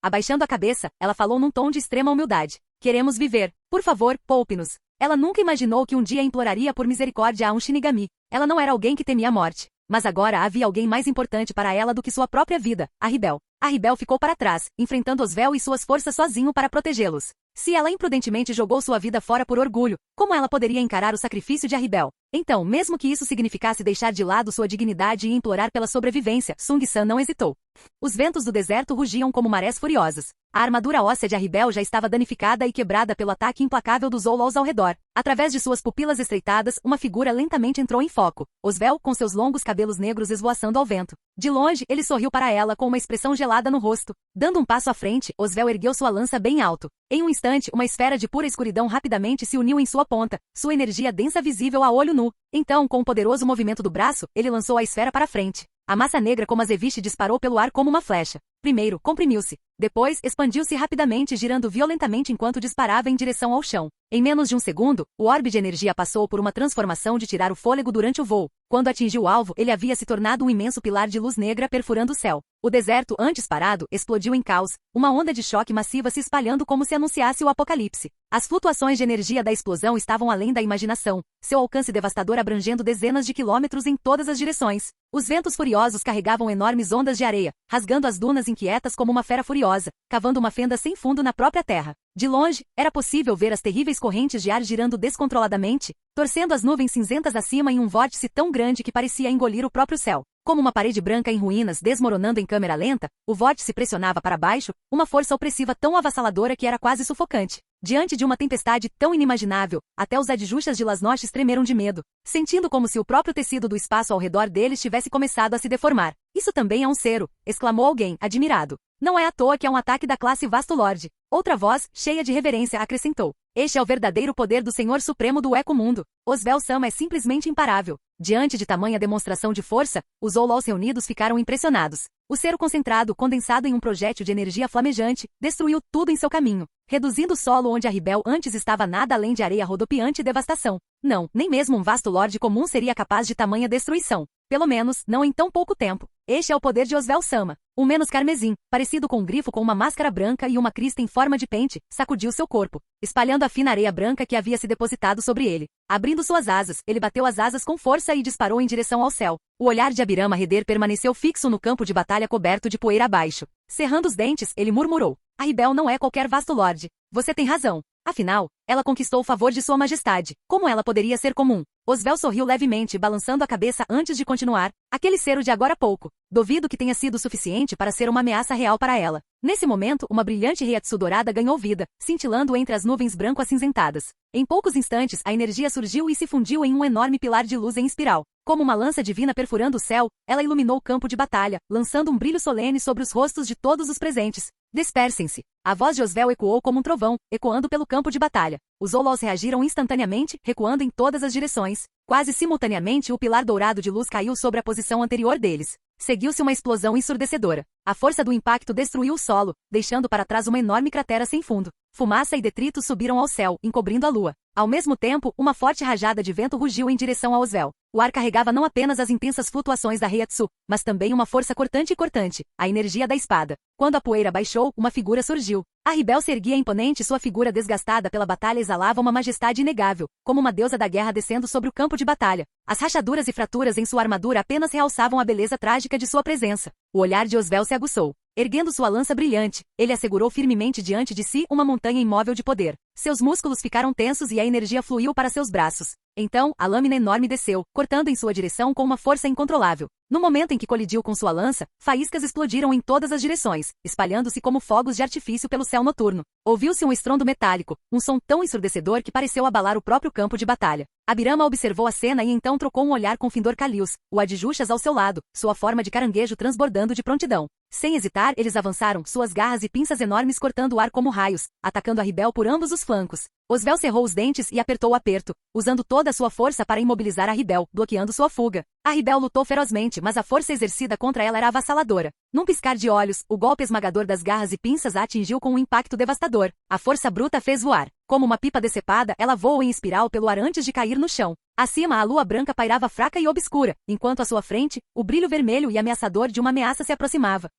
Abaixando a cabeça, ela falou num tom de extrema humildade. Queremos viver. Por favor, poupe-nos. Ela nunca imaginou que um dia imploraria por misericórdia a um Shinigami. Ela não era alguém que temia a morte. Mas agora havia alguém mais importante para ela do que sua própria vida, a Ribel. A Ribel ficou para trás, enfrentando Osvel e suas forças sozinho para protegê-los. Se ela imprudentemente jogou sua vida fora por orgulho, como ela poderia encarar o sacrifício de Ribel? Então, mesmo que isso significasse deixar de lado sua dignidade e implorar pela sobrevivência, Sung-san não hesitou. Os ventos do deserto rugiam como marés furiosas. A armadura óssea de Arribel já estava danificada e quebrada pelo ataque implacável dos Zololls ao redor. Através de suas pupilas estreitadas, uma figura lentamente entrou em foco. Osvel, com seus longos cabelos negros esvoaçando ao vento. De longe, ele sorriu para ela com uma expressão gelada no rosto. Dando um passo à frente, Osvel ergueu sua lança bem alto. Em um instante, uma esfera de pura escuridão rapidamente se uniu em sua ponta, sua energia densa visível a olho nu. Então, com um poderoso movimento do braço, ele lançou a esfera para frente. A massa negra como azeviche disparou pelo ar como uma flecha. Primeiro, comprimiu-se. Depois, expandiu-se rapidamente, girando violentamente enquanto disparava em direção ao chão. Em menos de um segundo, o orbe de energia passou por uma transformação de tirar o fôlego durante o voo. Quando atingiu o alvo, ele havia se tornado um imenso pilar de luz negra perfurando o céu. O deserto, antes parado, explodiu em caos, uma onda de choque massiva se espalhando como se anunciasse o apocalipse. As flutuações de energia da explosão estavam além da imaginação, seu alcance devastador abrangendo dezenas de quilômetros em todas as direções. Os ventos furiosos carregavam enormes ondas de areia, rasgando as dunas inquietas como uma fera furiosa, cavando uma fenda sem fundo na própria terra. De longe, era possível ver as terríveis correntes de ar girando descontroladamente, torcendo as nuvens cinzentas acima em um vórtice tão grande que parecia engolir o próprio céu. Como uma parede branca em ruínas desmoronando em câmera lenta, o vórtice pressionava para baixo, uma força opressiva tão avassaladora que era quase sufocante. Diante de uma tempestade tão inimaginável, até os adjuxas de Las Noches tremeram de medo, sentindo como se o próprio tecido do espaço ao redor deles tivesse começado a se deformar. Isso também é um cero, exclamou alguém, admirado. Não é à toa que é um ataque da classe Vasto Lorde. Outra voz, cheia de reverência, acrescentou. Este é o verdadeiro poder do Senhor Supremo do Ecomundo. Osvel Sama é simplesmente imparável. Diante de tamanha demonstração de força, os Zololls reunidos ficaram impressionados. O cero concentrado, condensado em um projétil de energia flamejante, destruiu tudo em seu caminho, reduzindo o solo onde Arribel antes estava nada além de areia rodopiante e devastação. Não, nem mesmo um vasto lorde comum seria capaz de tamanha destruição. Pelo menos, não em tão pouco tempo. Este é o poder de Osvel Sama. O menos carmesim, parecido com um grifo com uma máscara branca e uma crista em forma de pente, sacudiu seu corpo, espalhando a fina areia branca que havia se depositado sobre ele. Abrindo suas asas, ele bateu as asas com força e disparou em direção ao céu. O olhar de Abirama Reder permaneceu fixo no campo de batalha coberto de poeira abaixo. Cerrando os dentes, ele murmurou. Arribel não é qualquer vasto lorde. Você tem razão. Afinal, ela conquistou o favor de sua majestade. Como ela poderia ser comum? Osvel sorriu levemente, balançando a cabeça antes de continuar. Aquele cero de agora há pouco. Duvido que tenha sido suficiente para ser uma ameaça real para ela. Nesse momento, uma brilhante Reiatsu dourada ganhou vida, cintilando entre as nuvens branco-acinzentadas. Em poucos instantes, a energia surgiu e se fundiu em um enorme pilar de luz em espiral. Como uma lança divina perfurando o céu, ela iluminou o campo de batalha, lançando um brilho solene sobre os rostos de todos os presentes. Dispersem-se. A voz de Osvel ecoou como um trovão, ecoando pelo campo de batalha. Os Zololls reagiram instantaneamente, recuando em todas as direções. Quase simultaneamente, o pilar dourado de luz caiu sobre a posição anterior deles. Seguiu-se uma explosão ensurdecedora. A força do impacto destruiu o solo, deixando para trás uma enorme cratera sem fundo. Fumaça e detritos subiram ao céu, encobrindo a lua. Ao mesmo tempo, uma forte rajada de vento rugiu em direção a Osvel. O ar carregava não apenas as intensas flutuações da Reiatsu, mas também uma força cortante, a energia da espada. Quando a poeira baixou, uma figura surgiu. Arribel se erguia imponente, sua figura desgastada pela batalha exalava uma majestade inegável, como uma deusa da guerra descendo sobre o campo de batalha. As rachaduras e fraturas em sua armadura apenas realçavam a beleza trágica de sua presença. O olhar de Osvel se aguçou. Erguendo sua lança brilhante, ele assegurou firmemente diante de si uma montanha imóvel de poder. Seus músculos ficaram tensos e a energia fluiu para seus braços. Então, a lâmina enorme desceu, cortando em sua direção com uma força incontrolável. No momento em que colidiu com sua lança, faíscas explodiram em todas as direções, espalhando-se como fogos de artifício pelo céu noturno. Ouviu-se um estrondo metálico, um som tão ensurdecedor que pareceu abalar o próprio campo de batalha. Abirama observou a cena e então trocou um olhar com Findor Kalius, o Adjuxas ao seu lado, sua forma de caranguejo transbordando de prontidão. Sem hesitar, eles avançaram, suas garras e pinças enormes cortando o ar como raios, atacando Arribel por ambos os flancos. Osvel cerrou os dentes e apertou o aperto, usando toda a sua força para imobilizar Arribel, bloqueando sua fuga. Arribel lutou ferozmente, mas a força exercida contra ela era avassaladora. Num piscar de olhos, o golpe esmagador das garras e pinças a atingiu com um impacto devastador. A força bruta fez voar. Como uma pipa decepada, ela voou em espiral pelo ar antes de cair no chão. Acima, a lua branca pairava fraca e obscura, enquanto à sua frente, o brilho vermelho e ameaçador de uma ameaça se aproximava.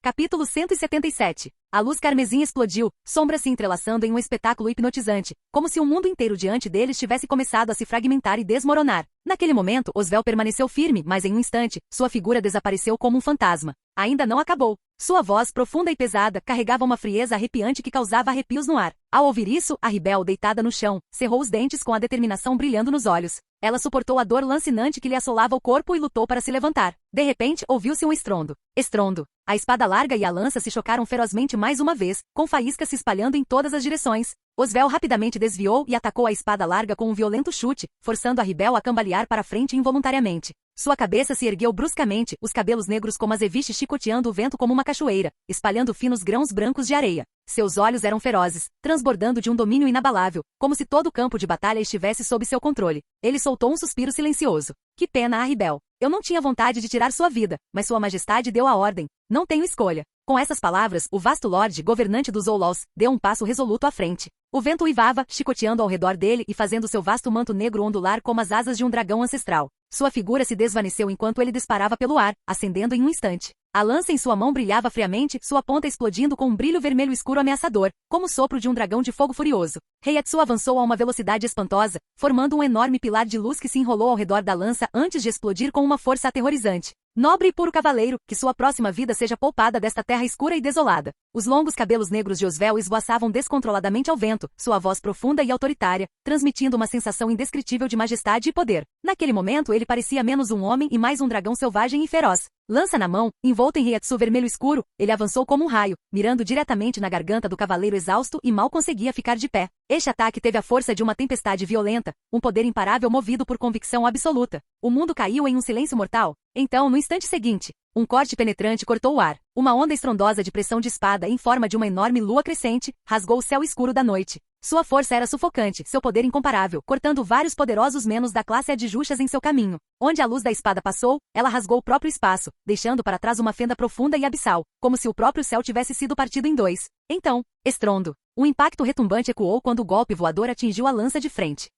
Capítulo 177. A luz carmesim explodiu, sombras se entrelaçando em um espetáculo hipnotizante, como se o mundo inteiro diante deles tivesse começado a se fragmentar e desmoronar. Naquele momento, Osvel permaneceu firme, mas em um instante, sua figura desapareceu como um fantasma. Ainda não acabou. Sua voz, profunda e pesada, carregava uma frieza arrepiante que causava arrepios no ar. Ao ouvir isso, a Ribel, deitada no chão, cerrou os dentes com a determinação brilhando nos olhos. Ela suportou a dor lancinante que lhe assolava o corpo e lutou para se levantar. De repente, ouviu-se um estrondo. Estrondo. A espada larga e a lança se chocaram ferozmente mais uma vez, com faíscas se espalhando em todas as direções. Osvel rapidamente desviou e atacou a espada larga com um violento chute, forçando a Ribel a cambalear para frente involuntariamente. Sua cabeça se ergueu bruscamente, os cabelos negros como azeviche chicoteando o vento como uma cachoeira, espalhando finos grãos brancos de areia. Seus olhos eram ferozes, transbordando de um domínio inabalável, como se todo o campo de batalha estivesse sob seu controle. Ele soltou um suspiro silencioso. Que pena, a Ribel. Eu não tinha vontade de tirar sua vida, mas sua majestade deu a ordem. Não tenho escolha. Com essas palavras, o vasto lorde, governante dos Zolols, deu um passo resoluto à frente. O vento uivava, chicoteando ao redor dele e fazendo seu vasto manto negro ondular como as asas de um dragão ancestral. Sua figura se desvaneceu enquanto ele disparava pelo ar, acendendo em um instante. A lança em sua mão brilhava friamente, sua ponta explodindo com um brilho vermelho escuro ameaçador, como o sopro de um dragão de fogo furioso. Heiatsu avançou a uma velocidade espantosa, formando um enorme pilar de luz que se enrolou ao redor da lança antes de explodir com uma força aterrorizante. Nobre e puro cavaleiro, que sua próxima vida seja poupada desta terra escura e desolada. Os longos cabelos negros de Osvel esvoaçavam descontroladamente ao vento, sua voz profunda e autoritária, transmitindo uma sensação indescritível de majestade e poder. Naquele momento ele parecia menos um homem e mais um dragão selvagem e feroz. Lança na mão, envolto em Heiatsu vermelho escuro, ele avançou como um raio, mirando diretamente na garganta do cavaleiro exausto e mal conseguia ficar de pé. Este ataque teve a força de uma tempestade violenta, um poder imparável movido por convicção absoluta. O mundo caiu em um silêncio mortal. Então, no instante seguinte, um corte penetrante cortou o ar. Uma onda estrondosa de pressão de espada em forma de uma enorme lua crescente, rasgou o céu escuro da noite. Sua força era sufocante, seu poder incomparável, cortando vários poderosos menos da classe Adjuxas em seu caminho. Onde a luz da espada passou, ela rasgou o próprio espaço, deixando para trás uma fenda profunda e abissal, como se o próprio céu tivesse sido partido em dois. Então, estrondo. Um impacto retumbante ecoou quando o golpe voador atingiu a lança de frente.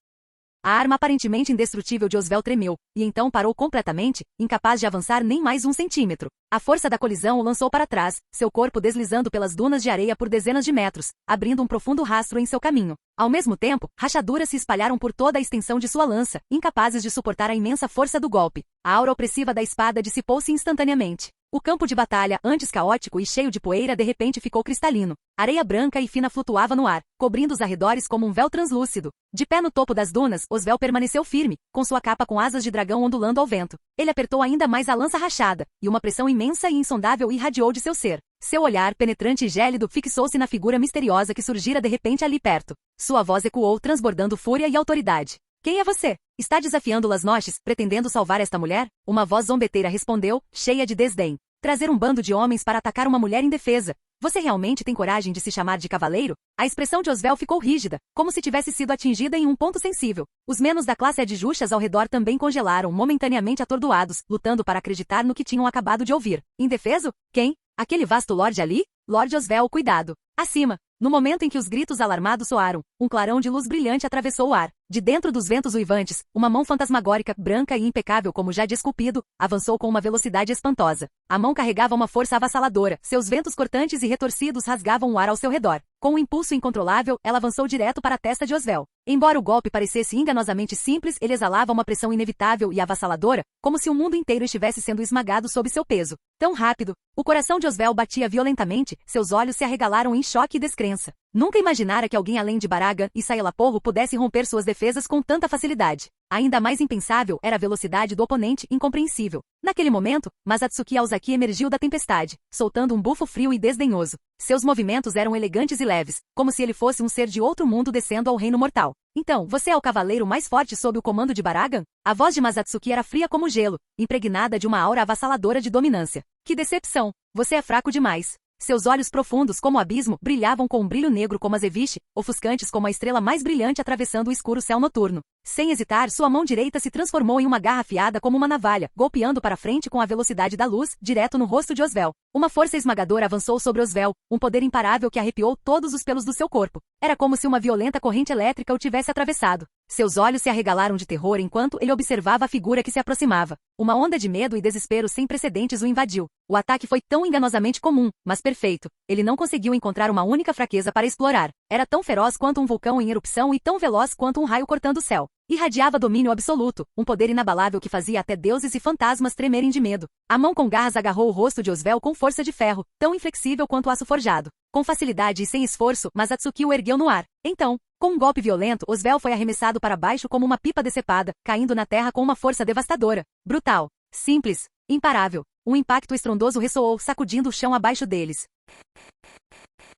A arma aparentemente indestrutível de Osvel tremeu, e então parou completamente, incapaz de avançar nem mais um centímetro. A força da colisão o lançou para trás, seu corpo deslizando pelas dunas de areia por dezenas de metros, abrindo um profundo rastro em seu caminho. Ao mesmo tempo, rachaduras se espalharam por toda a extensão de sua lança, incapazes de suportar a imensa força do golpe. A aura opressiva da espada dissipou-se instantaneamente. O campo de batalha, antes caótico e cheio de poeira, de repente ficou cristalino. Areia branca e fina flutuava no ar, cobrindo os arredores como um véu translúcido. De pé no topo das dunas, Osvel permaneceu firme, com sua capa com asas de dragão ondulando ao vento. Ele apertou ainda mais a lança rachada, e uma pressão imensa e insondável irradiou de seu ser. Seu olhar, penetrante e gélido, fixou-se na figura misteriosa que surgira de repente ali perto. Sua voz ecoou, transbordando fúria e autoridade. Quem é você? Está desafiando Las Noches, pretendendo salvar esta mulher? Uma voz zombeteira respondeu, cheia de desdém. Trazer um bando de homens para atacar uma mulher indefesa. Você realmente tem coragem de se chamar de cavaleiro? A expressão de Osvel ficou rígida, como se tivesse sido atingida em um ponto sensível. Os menos da classe Adjuxas ao redor também congelaram, momentaneamente atordoados, lutando para acreditar no que tinham acabado de ouvir. Indefeso? Quem? Aquele vasto lorde ali? Lorde Osvel, cuidado. Acima. No momento em que os gritos alarmados soaram, um clarão de luz brilhante atravessou o ar. De dentro dos ventos uivantes, uma mão fantasmagórica, branca e impecável como já esculpido, avançou com uma velocidade espantosa. A mão carregava uma força avassaladora, seus ventos cortantes e retorcidos rasgavam o ar ao seu redor. Com um impulso incontrolável, ela avançou direto para a testa de Osvel. Embora o golpe parecesse enganosamente simples, ele exalava uma pressão inevitável e avassaladora, como se o mundo inteiro estivesse sendo esmagado sob seu peso. Tão rápido, o coração de Osvel batia violentamente, seus olhos se arregalaram em choque e descrença. Nunca imaginara que alguém além de Baragan e Saelaporro pudesse romper suas defesas com tanta facilidade. Ainda mais impensável era a velocidade do oponente, incompreensível. Naquele momento, Masatsuki Aozaki emergiu da tempestade, soltando um bufo frio e desdenhoso. Seus movimentos eram elegantes e leves, como se ele fosse um ser de outro mundo descendo ao reino mortal. Então, você é o cavaleiro mais forte sob o comando de Baragan? A voz de Masatsuki era fria como gelo, impregnada de uma aura avassaladora de dominância. Que decepção! Você é fraco demais. Seus olhos profundos como o abismo brilhavam com um brilho negro como azeviche, ofuscantes como a estrela mais brilhante atravessando o escuro céu noturno. Sem hesitar, sua mão direita se transformou em uma garra afiada como uma navalha, golpeando para frente com a velocidade da luz, direto no rosto de Osvel. Uma força esmagadora avançou sobre Osvel, um poder imparável que arrepiou todos os pelos do seu corpo. Era como se uma violenta corrente elétrica o tivesse atravessado. Seus olhos se arregalaram de terror enquanto ele observava a figura que se aproximava. Uma onda de medo e desespero sem precedentes o invadiu. O ataque foi tão enganosamente comum, mas perfeito. Ele não conseguiu encontrar uma única fraqueza para explorar. Era tão feroz quanto um vulcão em erupção e tão veloz quanto um raio cortando o céu. Irradiava domínio absoluto, um poder inabalável que fazia até deuses e fantasmas tremerem de medo. A mão com garras agarrou o rosto de Osvel com força de ferro, tão inflexível quanto aço forjado. Com facilidade e sem esforço, Masatsuki o ergueu no ar. Então, com um golpe violento, Osvel foi arremessado para baixo como uma pipa decepada, caindo na terra com uma força devastadora. Brutal. Simples. Imparável. Um impacto estrondoso ressoou, sacudindo o chão abaixo deles.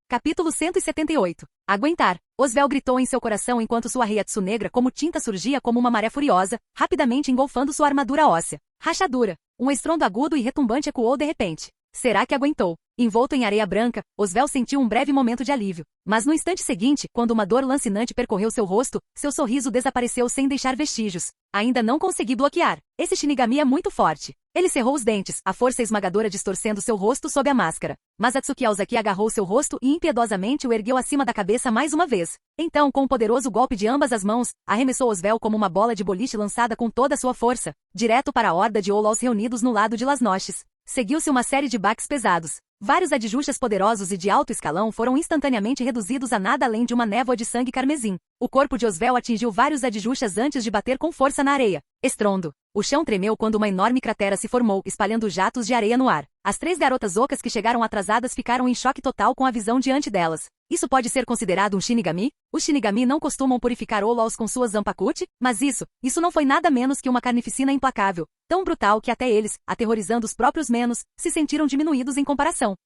Capítulo 178. Aguentar. Osvel gritou em seu coração enquanto sua Reiatsu negra como tinta surgia como uma maré furiosa, rapidamente engolfando sua armadura óssea. Rachadura. Um estrondo agudo e retumbante ecoou de repente. Será que aguentou? Envolto em areia branca, Osvel sentiu um breve momento de alívio. Mas no instante seguinte, quando uma dor lancinante percorreu seu rosto, seu sorriso desapareceu sem deixar vestígios. Ainda não consegui bloquear. Esse Shinigami é muito forte. Ele cerrou os dentes, a força esmagadora distorcendo seu rosto sob a máscara. Mas Atsuki Aozaki agarrou seu rosto e impiedosamente o ergueu acima da cabeça mais uma vez. Então, com um poderoso golpe de ambas as mãos, arremessou Osvel como uma bola de boliche lançada com toda a sua força, direto para a horda de Olols reunidos no lado de Las Noches. Seguiu-se uma série de baques pesados. Vários adjuxas poderosos e de alto escalão foram instantaneamente reduzidos a nada além de uma névoa de sangue carmesim. O corpo de Osvel atingiu vários adjuxas antes de bater com força na areia. Estrondo. O chão tremeu quando uma enorme cratera se formou, espalhando jatos de areia no ar. As 3 garotas ocas que chegaram atrasadas ficaram em choque total com a visão diante delas. Isso pode ser considerado um Shinigami? Os Shinigami não costumam purificar Olols com suas Zanpakuti, mas isso não foi nada menos que uma carnificina implacável, tão brutal que até eles, aterrorizando os próprios menos, se sentiram diminuídos em comparação.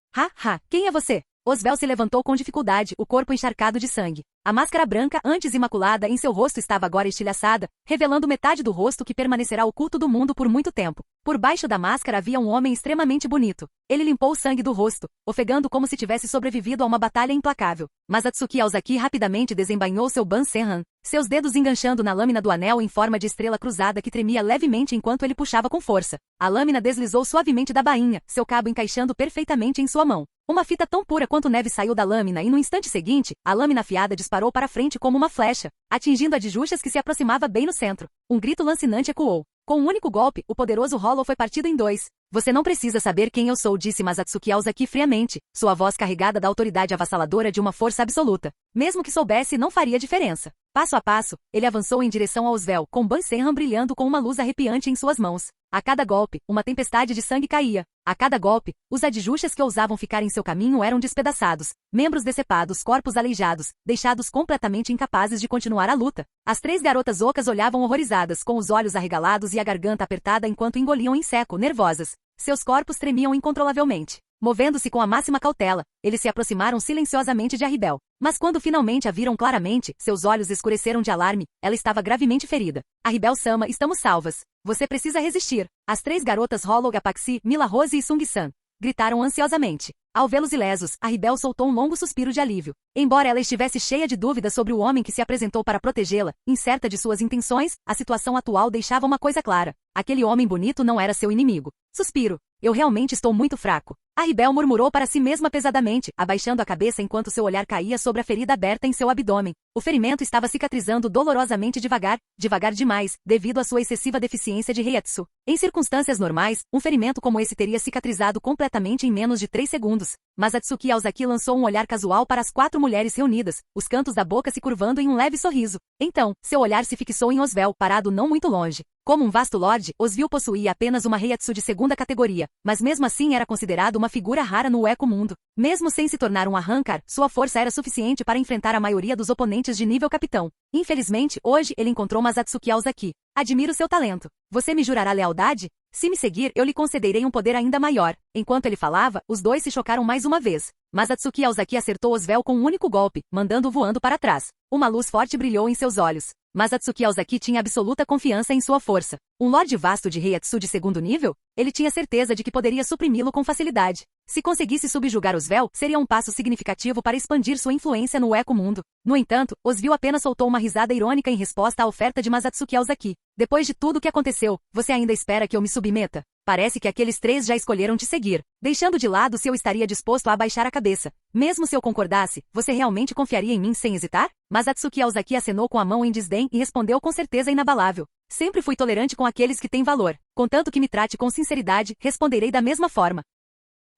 Quem é você? Osvel se levantou com dificuldade, o corpo encharcado de sangue. A máscara branca, antes imaculada, em seu rosto estava agora estilhaçada, revelando metade do rosto que permanecerá oculto do mundo por muito tempo. Por baixo da máscara havia um homem extremamente bonito. Ele limpou o sangue do rosto, ofegando como se tivesse sobrevivido a uma batalha implacável. Mas Atsuki Aozaki rapidamente desembainhou seu Ban Senran, seus dedos enganchando na lâmina do anel em forma de estrela cruzada que tremia levemente enquanto ele puxava com força. A lâmina deslizou suavemente da bainha, seu cabo encaixando perfeitamente em sua mão. Uma fita tão pura quanto neve saiu da lâmina e no instante seguinte, a lâmina afiada disparou para frente como uma flecha, atingindo a de Juxas que se aproximava bem no centro. Um grito lancinante ecoou. Com um único golpe, o poderoso Hollow foi partido em 2. Você não precisa saber quem eu sou, disse Masatsuki Aozaki friamente, sua voz carregada da autoridade avassaladora de uma força absoluta. Mesmo que soubesse, não faria diferença. Passo a passo, ele avançou em direção a Osvel, com Ban Senran brilhando com uma luz arrepiante em suas mãos. A cada golpe, uma tempestade de sangue caía. A cada golpe, os adjuxas que ousavam ficar em seu caminho eram despedaçados, membros decepados, corpos aleijados, deixados completamente incapazes de continuar a luta. As 3 garotas ocas olhavam horrorizadas, com os olhos arregalados e a garganta apertada enquanto engoliam em seco, nervosas. Seus corpos tremiam incontrolavelmente. Movendo-se com a máxima cautela, eles se aproximaram silenciosamente de Arribel. Mas quando finalmente a viram claramente, seus olhos escureceram de alarme, ela estava gravemente ferida. Arribel-sama, estamos salvas. Você precisa resistir. As 3 garotas Hollow Apaxi, Mila Rose e Sung-san gritaram ansiosamente. Ao vê-los ilesos, Arribel soltou um longo suspiro de alívio. Embora ela estivesse cheia de dúvidas sobre o homem que se apresentou para protegê-la, incerta de suas intenções, a situação atual deixava uma coisa clara. Aquele homem bonito não era seu inimigo. Suspiro. Eu realmente estou muito fraco. Arribel murmurou para si mesma pesadamente, abaixando a cabeça enquanto seu olhar caía sobre a ferida aberta em seu abdômen. O ferimento estava cicatrizando dolorosamente devagar demais, devido à sua excessiva deficiência de Reiatsu. Em circunstâncias normais, um ferimento como esse teria cicatrizado completamente em menos de 3 segundos. Mas Atsuki Aozaki lançou um olhar casual para as 4 mulheres reunidas, os cantos da boca se curvando em um leve sorriso. Então, seu olhar se fixou em Osvel, parado não muito longe. Como um vasto lorde, Osvel possuía apenas uma Reiatsu de 2ª categoria, mas mesmo assim era considerado uma figura rara no Eco Mundo. Mesmo sem se tornar um arrancar, sua força era suficiente para enfrentar a maioria dos oponentes de nível capitão. Infelizmente, hoje ele encontrou Masatsuki Aozaki. Admiro seu talento. Você me jurará lealdade? Se me seguir, eu lhe concederei um poder ainda maior. Enquanto ele falava, os dois se chocaram mais uma vez. Mas Atsuki Aozaki acertou Osvel com um único golpe, mandando-o voando para trás. Uma luz forte brilhou em seus olhos. Mas Atsuki Aozaki tinha absoluta confiança em sua força. Um lorde vasto de Reiatsu de 2º nível? Ele tinha certeza de que poderia suprimi-lo com facilidade. Se conseguisse subjugar Osvel, seria um passo significativo para expandir sua influência no Eco Mundo. No entanto, Osvel apenas soltou uma risada irônica em resposta à oferta de Masatsuki Aozaki. Depois de tudo o que aconteceu, você ainda espera que eu me submeta? Parece que aqueles 3 já escolheram te seguir, deixando de lado se eu estaria disposto a abaixar a cabeça. Mesmo se eu concordasse, você realmente confiaria em mim sem hesitar? Mas Atsuki Aozaki acenou com a mão em desdém e respondeu com certeza inabalável. Sempre fui tolerante com aqueles que têm valor. Contanto que me trate com sinceridade, responderei da mesma forma.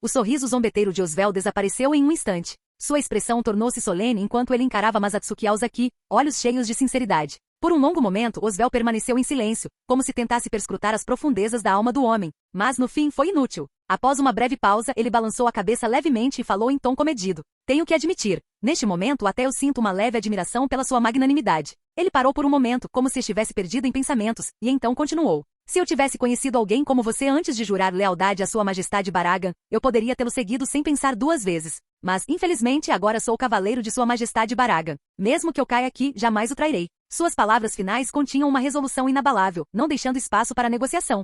O sorriso zombeteiro de Osvel desapareceu em um instante. Sua expressão tornou-se solene enquanto ele encarava Masatsuki Aozaki, olhos cheios de sinceridade. Por um longo momento Osvel permaneceu em silêncio, como se tentasse perscrutar as profundezas da alma do homem, mas no fim foi inútil. Após uma breve pausa, ele balançou a cabeça levemente e falou em tom comedido. Tenho que admitir, neste momento até eu sinto uma leve admiração pela sua magnanimidade. Ele parou por um momento, como se estivesse perdido em pensamentos, e então continuou. Se eu tivesse conhecido alguém como você antes de jurar lealdade à sua majestade Baragan, eu poderia tê-lo seguido sem pensar duas vezes. Mas, infelizmente, agora sou o cavaleiro de sua majestade Baragan. Mesmo que eu caia aqui, jamais o trairei. Suas palavras finais continham uma resolução inabalável, não deixando espaço para negociação.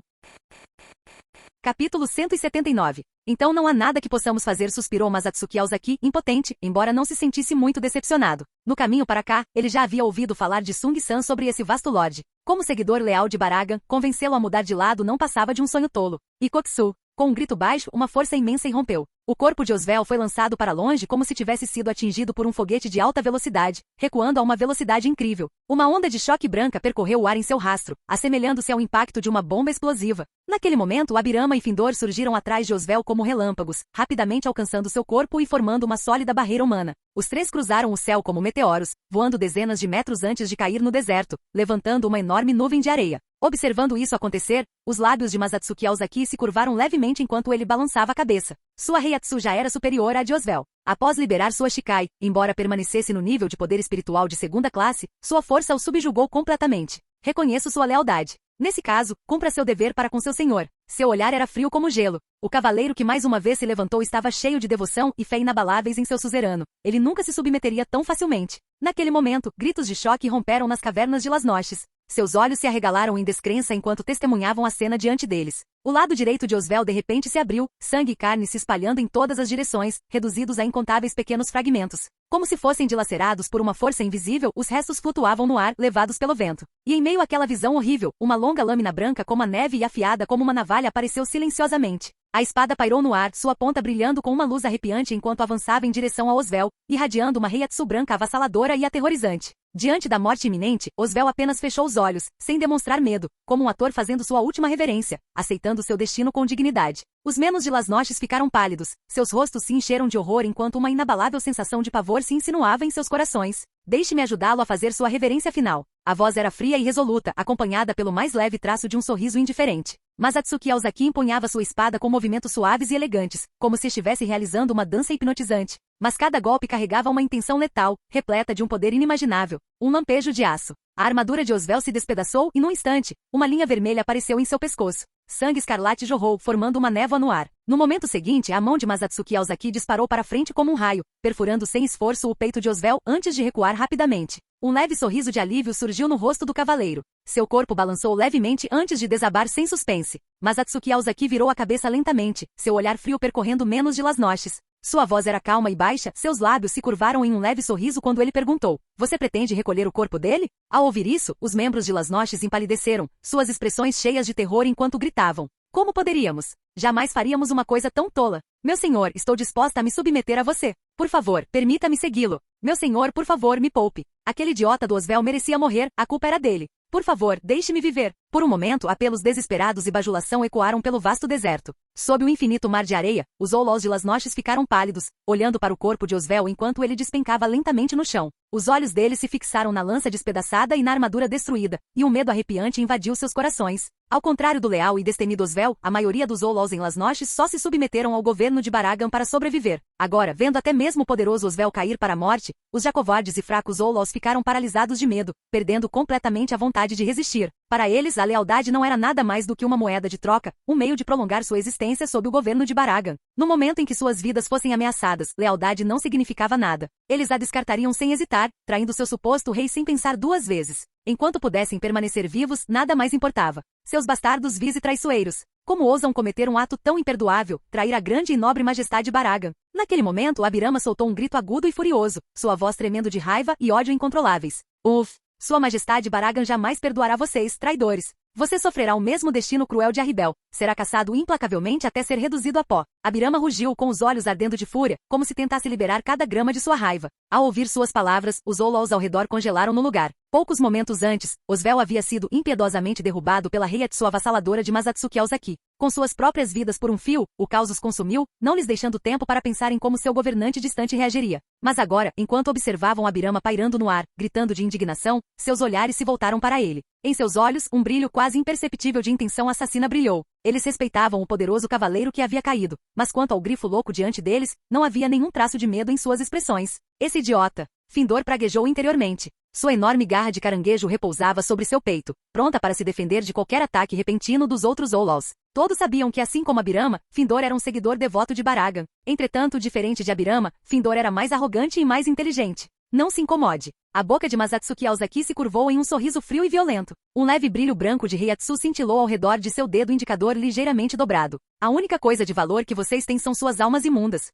Capítulo 179. Então não há nada que possamos fazer, suspirou Masatsuki Aozaki, impotente, embora não se sentisse muito decepcionado. No caminho para cá, ele já havia ouvido falar de Sung-san sobre esse vasto lorde. Como seguidor leal de Baragan, convencê-lo a mudar de lado não passava de um sonho tolo. E Koksu, com um grito baixo, uma força imensa irrompeu. O corpo de Osvel foi lançado para longe como se tivesse sido atingido por um foguete de alta velocidade, recuando a uma velocidade incrível. Uma onda de choque branca percorreu o ar em seu rastro, assemelhando-se ao impacto de uma bomba explosiva. Naquele momento, Abirama e Findor surgiram atrás de Osvel como relâmpagos, rapidamente alcançando seu corpo e formando uma sólida barreira humana. Os três cruzaram o céu como meteoros, voando dezenas de metros antes de cair no deserto, levantando uma enorme nuvem de areia. Observando isso acontecer, os lábios de Masatsuki Aozaki se curvaram levemente enquanto ele balançava a cabeça. Sua Reiatsu já era superior à de Osvel. Após liberar sua Shikai, embora permanecesse no nível de poder espiritual de segunda classe, sua força o subjugou completamente. Reconheço sua lealdade. Nesse caso, cumpra seu dever para com seu senhor. Seu olhar era frio como gelo. O cavaleiro que mais uma vez se levantou estava cheio de devoção e fé inabaláveis em seu suzerano. Ele nunca se submeteria tão facilmente. Naquele momento, gritos de choque romperam nas cavernas de Las Noches. Seus olhos se arregalaram em descrença enquanto testemunhavam a cena diante deles. O lado direito de Osvel de repente se abriu, sangue e carne se espalhando em todas as direções, reduzidos a incontáveis pequenos fragmentos. Como se fossem dilacerados por uma força invisível, os restos flutuavam no ar, levados pelo vento. E em meio àquela visão horrível, uma longa lâmina branca como a neve e afiada como uma navalha apareceu silenciosamente. A espada pairou no ar, sua ponta brilhando com uma luz arrepiante enquanto avançava em direção a Osvel, irradiando uma Reiatsu branca avassaladora e aterrorizante. Diante da morte iminente, Osvel apenas fechou os olhos, sem demonstrar medo, como um ator fazendo sua última reverência, aceitando seu destino com dignidade. Os menos de Las Noches ficaram pálidos, seus rostos se encheram de horror enquanto uma inabalável sensação de pavor se insinuava em seus corações. Deixe-me ajudá-lo a fazer sua reverência final. A voz era fria e resoluta, acompanhada pelo mais leve traço de um sorriso indiferente. Masatsuki Aozaki empunhava sua espada com movimentos suaves e elegantes, como se estivesse realizando uma dança hipnotizante. Mas cada golpe carregava uma intenção letal, repleta de um poder inimaginável, um lampejo de aço. A armadura de Osvel se despedaçou e, num instante, uma linha vermelha apareceu em seu pescoço. Sangue escarlate jorrou, formando uma névoa no ar. No momento seguinte, a mão de Masatsuki Aozaki disparou para frente como um raio, perfurando sem esforço o peito de Osvel antes de recuar rapidamente. Um leve sorriso de alívio surgiu no rosto do cavaleiro. Seu corpo balançou levemente antes de desabar sem suspense. Masatsuki Aozaki virou a cabeça lentamente, seu olhar frio percorrendo menos de Las Noches. Sua voz era calma e baixa, seus lábios se curvaram em um leve sorriso quando ele perguntou: "Você pretende recolher o corpo dele?" Ao ouvir isso, os membros de Las Noches empalideceram, suas expressões cheias de terror enquanto gritavam: "Como poderíamos? Jamais faríamos uma coisa tão tola. Meu senhor, estou disposta a me submeter a você. Por favor, permita-me segui-lo. Meu senhor, por favor, me poupe. Aquele idiota do Osvel merecia morrer, a culpa era dele. Por favor, deixe-me viver." Por um momento, apelos desesperados e bajulação ecoaram pelo vasto deserto. Sob o infinito mar de areia, os Oulols de Las Noches ficaram pálidos, olhando para o corpo de Osvel enquanto ele despencava lentamente no chão. Os olhos deles se fixaram na lança despedaçada e na armadura destruída, e um medo arrepiante invadiu seus corações. Ao contrário do leal e destemido Osvel, a maioria dos Oulols em Las Noches só se submeteram ao governo de Baragan para sobreviver. Agora, vendo até mesmo o poderoso Osvel cair para a morte, os já covardes e fracos Oulols ficaram paralisados de medo, perdendo completamente a vontade de resistir. Para eles, a lealdade não era nada mais do que uma moeda de troca, um meio de prolongar sua existência sob o governo de Baragan. No momento em que suas vidas fossem ameaçadas, lealdade não significava nada. Eles a descartariam sem hesitar, traindo seu suposto rei sem pensar duas vezes. Enquanto pudessem permanecer vivos, nada mais importava. Seus bastardos vis e traiçoeiros. Como ousam cometer um ato tão imperdoável, trair a grande e nobre majestade Baragan? Naquele momento, Abirama soltou um grito agudo e furioso, sua voz tremendo de raiva e ódio incontroláveis. Uf! Sua majestade Baragan jamais perdoará vocês, traidores. Você sofrerá o mesmo destino cruel de Arribel. Será caçado implacavelmente até ser reduzido a pó. Abirama rugiu com os olhos ardendo de fúria, como se tentasse liberar cada grama de sua raiva. Ao ouvir suas palavras, os Oulols ao redor congelaram no lugar. Poucos momentos antes, Osvel havia sido impiedosamente derrubado pela Heiatsu avassaladora de Masatsuki Aozaki. Com suas próprias vidas por um fio, o caos os consumiu, não lhes deixando tempo para pensar em como seu governante distante reagiria. Mas agora, enquanto observavam Abirama pairando no ar, gritando de indignação, seus olhares se voltaram para ele. Em seus olhos, um brilho quase imperceptível de intenção assassina brilhou. Eles respeitavam o poderoso cavaleiro que havia caído, mas quanto ao grifo louco diante deles, não havia nenhum traço de medo em suas expressões. Esse idiota! Findor praguejou interiormente. Sua enorme garra de caranguejo repousava sobre seu peito, pronta para se defender de qualquer ataque repentino dos outros Outlaws. Todos sabiam que, assim como Abirama, Findor era um seguidor devoto de Baragan. Entretanto, diferente de Abirama, Findor era mais arrogante e mais inteligente. Não se incomode. A boca de Masatsuki Aozaki se curvou em um sorriso frio e violento. Um leve brilho branco de Heiatsu cintilou ao redor de seu dedo indicador ligeiramente dobrado. A única coisa de valor que vocês têm são suas almas imundas.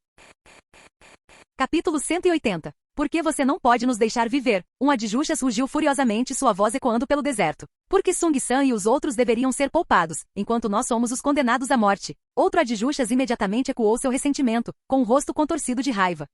Capítulo 180. Por que você não pode nos deixar viver? Um Adjushas rugiu furiosamente, sua voz ecoando pelo deserto. Porque Sung-san e os outros deveriam ser poupados, enquanto nós somos os condenados à morte. Outro Adjushas imediatamente ecoou seu ressentimento, com o rosto contorcido de raiva.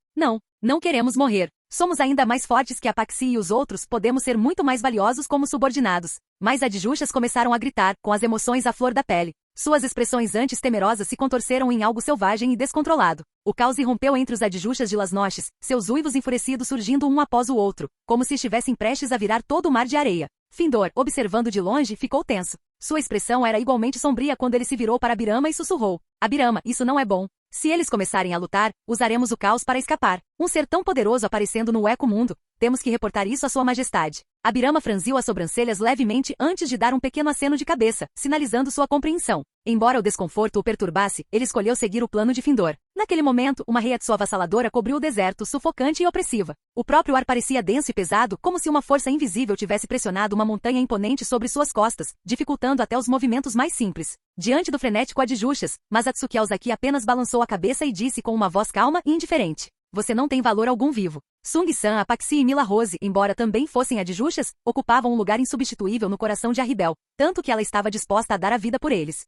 Não queremos morrer. Somos ainda mais fortes que a Paxi e os outros, podemos ser muito mais valiosos como subordinados. Mais Adjushas começaram a gritar, com as emoções à flor da pele. Suas expressões antes temerosas se contorceram em algo selvagem e descontrolado. O caos irrompeu entre os Adjushas de Las Noches, seus uivos enfurecidos surgindo um após o outro, como se estivessem prestes a virar todo o mar de areia. Findor, observando de longe, ficou tenso. Sua expressão era igualmente sombria quando ele se virou para Abirama e sussurrou. Abirama, isso não é bom. Se eles começarem a lutar, usaremos o caos para escapar. Um ser tão poderoso aparecendo no Eco Mundo. Temos que reportar isso à sua majestade. Abirama franziu as sobrancelhas levemente antes de dar um pequeno aceno de cabeça, sinalizando sua compreensão. Embora o desconforto o perturbasse, ele escolheu seguir o plano de Findor. Naquele momento, uma Heiatsu avassaladora cobriu o deserto, sufocante e opressiva. O próprio ar parecia denso e pesado, como se uma força invisível tivesse pressionado uma montanha imponente sobre suas costas, dificultando até os movimentos mais simples. Diante do frenético Adjushas, Masatsuki Aozaki apenas balançou a cabeça e disse com uma voz calma e indiferente. Você não tem valor algum vivo. Sung-san, Apaxi e Mila Rose, embora também fossem Adjushas, ocupavam um lugar insubstituível no coração de Arribel, tanto que ela estava disposta a dar a vida por eles.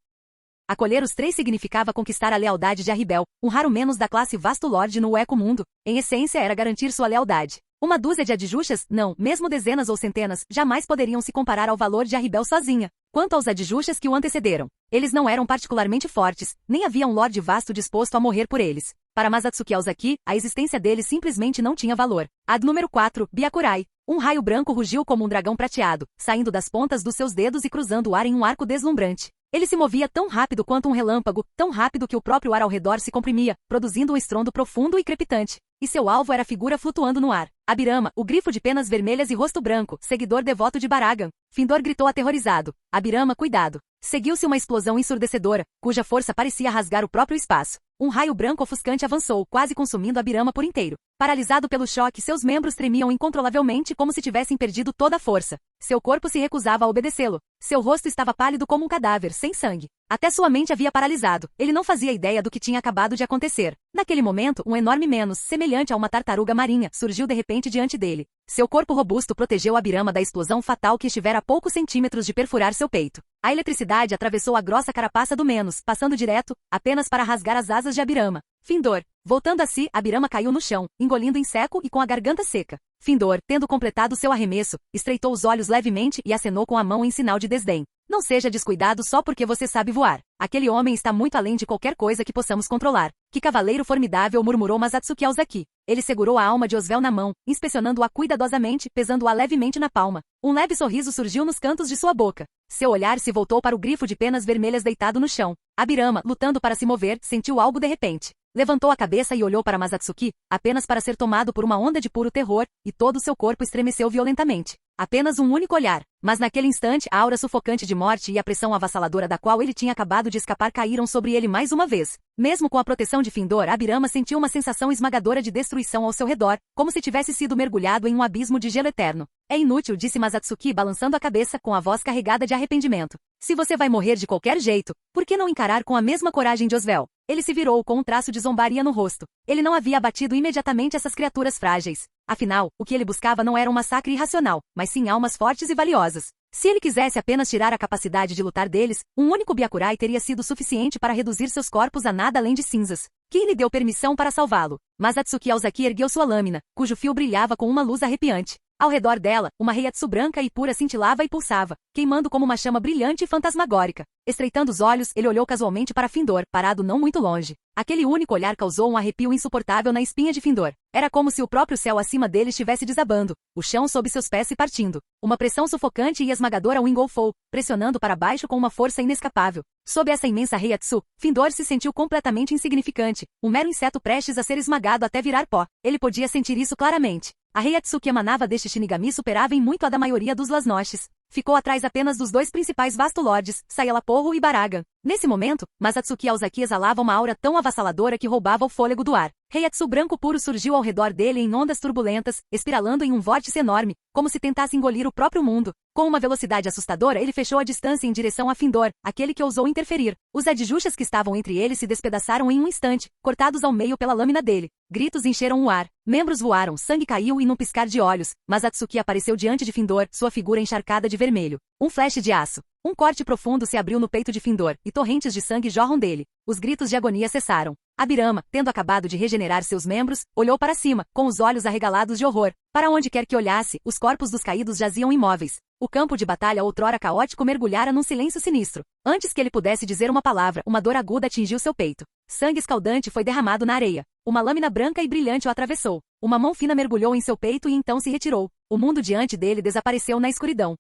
Acolher os três significava conquistar a lealdade de Arribel, um raro menos da classe Vasto Lorde no Eco Mundo. Em essência era garantir sua lealdade. Uma dúzia de Adjushas, não, mesmo dezenas ou centenas, jamais poderiam se comparar ao valor de Arribel sozinha. Quanto aos Adjushas que o antecederam, eles não eram particularmente fortes, nem havia um Lorde Vasto disposto a morrer por eles. Para Masatsuki Aozaki, a existência deles simplesmente não tinha valor. Ad número 4, Byakurai. Um raio branco rugiu como um dragão prateado, saindo das pontas dos seus dedos e cruzando o ar em um arco deslumbrante. Ele se movia tão rápido quanto um relâmpago, tão rápido que o próprio ar ao redor se comprimia, produzindo um estrondo profundo e crepitante. E seu alvo era a figura flutuando no ar. Abirama, o grifo de penas vermelhas e rosto branco, seguidor devoto de Baragan. Findor gritou aterrorizado. Abirama, cuidado. Seguiu-se uma explosão ensurdecedora, cuja força parecia rasgar o próprio espaço. Um raio branco ofuscante avançou, quase consumindo Abirama por inteiro. Paralisado pelo choque, seus membros tremiam incontrolavelmente como se tivessem perdido toda a força. Seu corpo se recusava a obedecê-lo. Seu rosto estava pálido como um cadáver, sem sangue. Até sua mente havia paralisado. Ele não fazia ideia do que tinha acabado de acontecer. Naquele momento, um enorme menos, semelhante a uma tartaruga marinha, surgiu de repente diante dele. Seu corpo robusto protegeu Abirama da explosão fatal que estivera a poucos centímetros de perfurar seu peito. A eletricidade atravessou a grossa carapaça do menos, passando direto, apenas para rasgar as asas de Abirama. Findor. Voltando a si, Abirama caiu no chão, engolindo em seco e com a garganta seca. Findor, tendo completado seu arremesso, estreitou os olhos levemente e acenou com a mão em sinal de desdém. Não seja descuidado só porque você sabe voar. Aquele homem está muito além de qualquer coisa que possamos controlar. Que cavaleiro formidável, murmurou Masatsuki Aozaki. Ele segurou a alma de Osvel na mão, inspecionando-a cuidadosamente, pesando-a levemente na palma. Um leve sorriso surgiu nos cantos de sua boca. Seu olhar se voltou para o grifo de penas vermelhas deitado no chão. Abirama, lutando para se mover, sentiu algo de repente. Levantou a cabeça e olhou para Masatsuki, apenas para ser tomado por uma onda de puro terror, e todo o seu corpo estremeceu violentamente. Apenas um único olhar. Mas naquele instante, a aura sufocante de morte e a pressão avassaladora da qual ele tinha acabado de escapar caíram sobre ele mais uma vez. Mesmo com a proteção de Findor, Abirama sentiu uma sensação esmagadora de destruição ao seu redor, como se tivesse sido mergulhado em um abismo de gelo eterno. É inútil, disse Masatsuki balançando a cabeça com a voz carregada de arrependimento. Se você vai morrer de qualquer jeito, por que não encarar com a mesma coragem de Osvel? Ele se virou com um traço de zombaria no rosto. Ele não havia abatido imediatamente essas criaturas frágeis. Afinal, o que ele buscava não era um massacre irracional, mas sim almas fortes e valiosas. Se ele quisesse apenas tirar a capacidade de lutar deles, um único Byakurai teria sido suficiente para reduzir seus corpos a nada além de cinzas. Quem lhe deu permissão para salvá-lo? Masatsuki Aozaki ergueu sua lâmina, cujo fio brilhava com uma luz arrepiante. Ao redor dela, uma Reiatsu branca e pura cintilava e pulsava, queimando como uma chama brilhante e fantasmagórica. Estreitando os olhos, ele olhou casualmente para Findor, parado não muito longe. Aquele único olhar causou um arrepio insuportável na espinha de Findor. Era como se o próprio céu acima dele estivesse desabando, o chão sob seus pés se partindo. Uma pressão sufocante e esmagadora o engolfou, pressionando para baixo com uma força inescapável. Sob essa imensa Reiatsu, Findor se sentiu completamente insignificante, um mero inseto prestes a ser esmagado até virar pó. Ele podia sentir isso claramente. A Reiatsu que emanava deste Shinigami superava em muito a da maioria dos Lasnoches. Ficou atrás apenas dos dois principais Vastolords, Sayalaporro e Baragan. Nesse momento, Masatsuki Aozaki exalava uma aura tão avassaladora que roubava o fôlego do ar. Reiatsu branco puro surgiu ao redor dele em ondas turbulentas, espiralando em um vórtice enorme, como se tentasse engolir o próprio mundo. Com uma velocidade assustadora, ele fechou a distância em direção a Findor, aquele que ousou interferir. Os adjuxas que estavam entre eles se despedaçaram em um instante, cortados ao meio pela lâmina dele. Gritos encheram o ar, membros voaram, sangue caiu e num piscar de olhos, Masatsuki apareceu diante de Findor, sua figura encharcada de vermelho. Um flash de aço. Um corte profundo se abriu no peito de Findor, e torrentes de sangue jorram dele. Os gritos de agonia cessaram. Abirama, tendo acabado de regenerar seus membros, olhou para cima, com os olhos arregalados de horror. Para onde quer que olhasse, os corpos dos caídos jaziam imóveis. O campo de batalha outrora caótico mergulhara num silêncio sinistro. Antes que ele pudesse dizer uma palavra, uma dor aguda atingiu seu peito. Sangue escaldante foi derramado na areia. Uma lâmina branca e brilhante o atravessou. Uma mão fina mergulhou em seu peito e então se retirou. O mundo diante dele desapareceu na escuridão.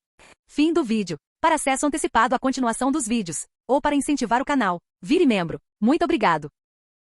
Fim do vídeo. Para acesso antecipado à continuação dos vídeos, ou para incentivar o canal, vire membro. Muito obrigado.